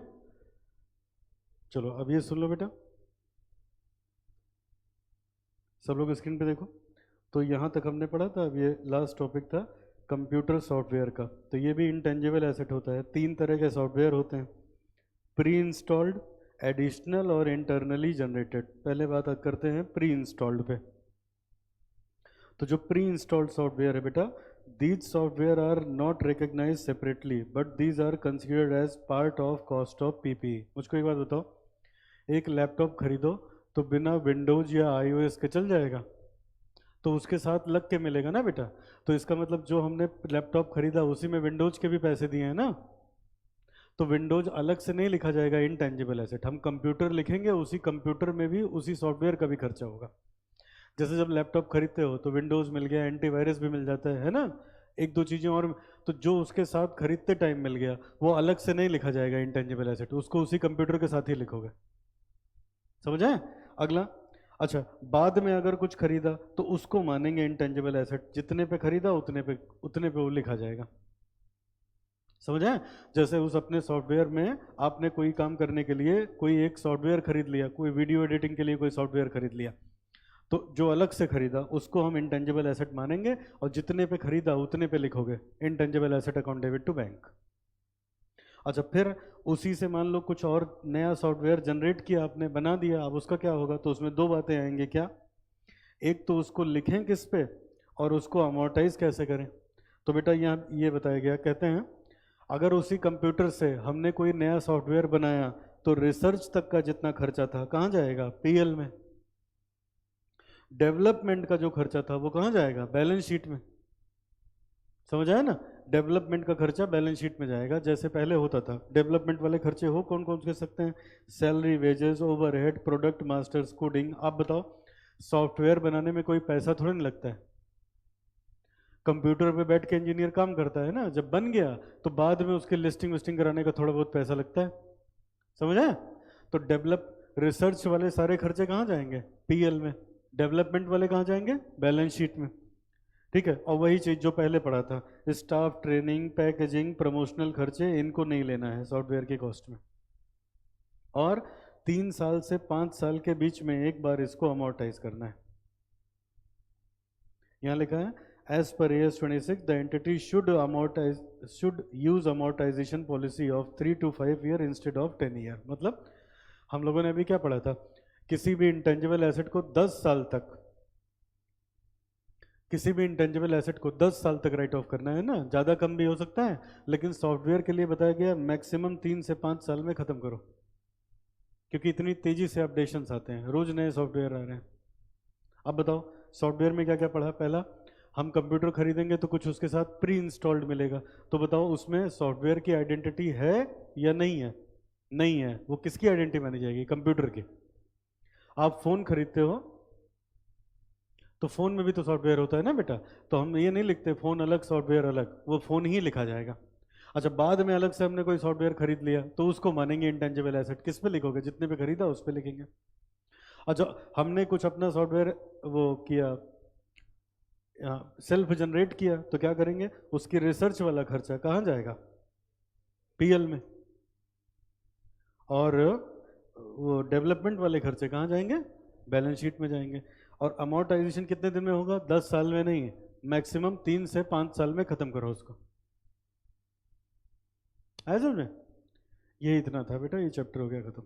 चलो अब ये सुन लो बेटा, सब लोग screen पे देखो। तो यहाँ तक हमने पढ़ा था, अब ये लास्ट टॉपिक था कंप्यूटर सॉफ्टवेयर का। तो ये भी इंटेंजिबल एसेट होता है। 3 तरह के सॉफ्टवेयर होते हैं, प्री इंस्टॉल्ड, एडिशनल और इंटरनली जनरेटेड। पहले बात करते हैं प्री इंस्टॉल्ड पे। तो जो प्री इंस्टॉल्ड सॉफ्टवेयर है बेटा, these software are not recognized separately but these are considered as part of cost of PPE। मुझको एक बात बताओ, एक लैपटॉप खरीदो तो बिना विंडोज या iOS के चल जाएगा? तो उसके साथ लग के मिलेगा ना बेटा। तो इसका मतलब जो हमने लैपटॉप खरीदा उसी में विंडोज के भी पैसे दिए हैं ना। तो विंडोज अलग से नहीं लिखा जाएगा इनटेंजिबल एसेट, हम कंप्यूटर लिखेंगे, उसी कंप्यूटर में भी उसी सॉफ्टवेयर का भी खर्चा होगा। जैसे जब लैपटॉप खरीदते हो तो विंडोज मिल गया, एंटीवायरस भी मिल जाता है ना, एक दो चीजें और। तो जो उसके साथ खरीदते टाइम मिल गया वो अलग से नहीं लिखा जाएगा इंटेंजिबल एसेट, उसको उसी कंप्यूटर के साथ ही लिखोगे। समझ आए? अगला, अच्छा बाद में अगर कुछ खरीदा तो उसको मानेंगे इंटेंजिबल एसेट, जितने पे खरीदा उतने पे वो लिखा जाएगा। समझ आए? जैसे उस अपने सॉफ्टवेयर में आपने कोई काम करने के लिए कोई एक सॉफ्टवेयर खरीद लिया, कोई वीडियो एडिटिंग के लिए कोई सॉफ्टवेयर खरीद लिया, तो जो अलग से खरीदा उसको हम इंटेंजिबल एसेट मानेंगे, और जितने पे खरीदा उतने पे लिखोगे intangible asset account debit to bank. अच्छा, फिर उसी से मान लो कुछ और नया सॉफ्टवेयर जनरेट किया आपने, बना दिया, अब उसका क्या होगा? तो उसमें दो बातें आएंगी। क्या? एक तो उसको लिखें किस पे, और उसको अमोर्टाइज कैसे करें। तो बेटा यहाँ ये बताया गया, कहते हैं अगर उसी कंप्यूटर से हमने कोई नया सॉफ्टवेयर बनाया तो रिसर्च तक का जितना खर्चा था कहाँ जाएगा? पीएल में। डेवलपमेंट का जो खर्चा था वो कहाँ जाएगा? बैलेंस शीट में। समझ आया ना? डेवलपमेंट का खर्चा बैलेंस शीट में जाएगा, जैसे पहले होता था। डेवलपमेंट वाले खर्चे हो कौन कौन से सकते हैं? Salary, wages, overhead, product masters, coding. आप बताओ, सॉफ्टवेयर बनाने में कोई पैसा थोड़ी नहीं लगता है। कंप्यूटर पे बैठ के इंजीनियर काम करता है ना, जब बन गया तो बाद में उसके लिस्टिंग विस्टिंग कराने का थोड़ा बहुत पैसा लगता है। समझ आए? तो डेवलप रिसर्च वाले सारे खर्चे कहाँ जाएंगे? पीएल में। डेवलपमेंट वाले कहाँ जाएंगे? बैलेंस शीट में। ठीक है, और वही चीज जो पहले पढ़ा था, स्टाफ ट्रेनिंग, पैकेजिंग, प्रमोशनल खर्चे, इनको नहीं लेना है सॉफ्टवेयर की कॉस्ट में। और 3 साल से 5 साल के बीच में एक बार इसको अमोर्टाइज करना है। यहाँ लिखा है as per AS 26 the entity should use amortisation policy of 3 to 5 year instead of 10 year. मतलब हम लोगों ने अभी क्या पढ़ा था? किसी भी इंटेंजिबल एसेट को 10 साल तक, किसी भी इंटेंजिबल एसेट को 10 साल तक राइट ऑफ करना है ना, ज़्यादा कम भी हो सकता है, लेकिन सॉफ्टवेयर के लिए बताया गया मैक्सिमम 3 से 5 साल में ख़त्म करो, क्योंकि इतनी तेज़ी से अपडेशंस आते हैं, रोज़ नए सॉफ्टवेयर आ रहे हैं। अब बताओ सॉफ्टवेयर में क्या क्या पढ़ा? पहला, हम कंप्यूटर खरीदेंगे तो कुछ उसके साथ प्री इंस्टॉल्ड मिलेगा, तो बताओ उसमें सॉफ्टवेयर की आइडेंटिटी है या नहीं है? नहीं है। वो किसकी आइडेंटिटी मानी जाएगी? कंप्यूटर की। आप फ़ोन खरीदते हो तो फ़ोन में भी तो सॉफ्टवेयर होता है ना बेटा, तो हम ये नहीं लिखते फ़ोन अलग सॉफ्टवेयर अलग, वो फ़ोन ही लिखा जाएगा। अच्छा, बाद में अलग से हमने कोई सॉफ्टवेयर खरीद लिया तो उसको मानेंगे इंटेंजिबल एसेट। किस पे लिखोगे? जितने पे खरीदा उस पे लिखेंगे। अच्छा, हमने कुछ अपना सॉफ्टवेयर वो किया, सेल्फ जनरेट किया, तो क्या करेंगे? उसकी रिसर्च वाला खर्चा कहाँ जाएगा? पीएल में। और वो डेवलपमेंट वाले खर्चे कहाँ जाएंगे? बैलेंस शीट में जाएंगे। और अमोर्टाइजेशन कितने दिन में होगा? 10 साल में नहीं, मैक्सिमम 3 से 5 साल में खत्म करो उसको। आया समझ में? ये इतना था बेटा, ये चैप्टर हो गया खत्म।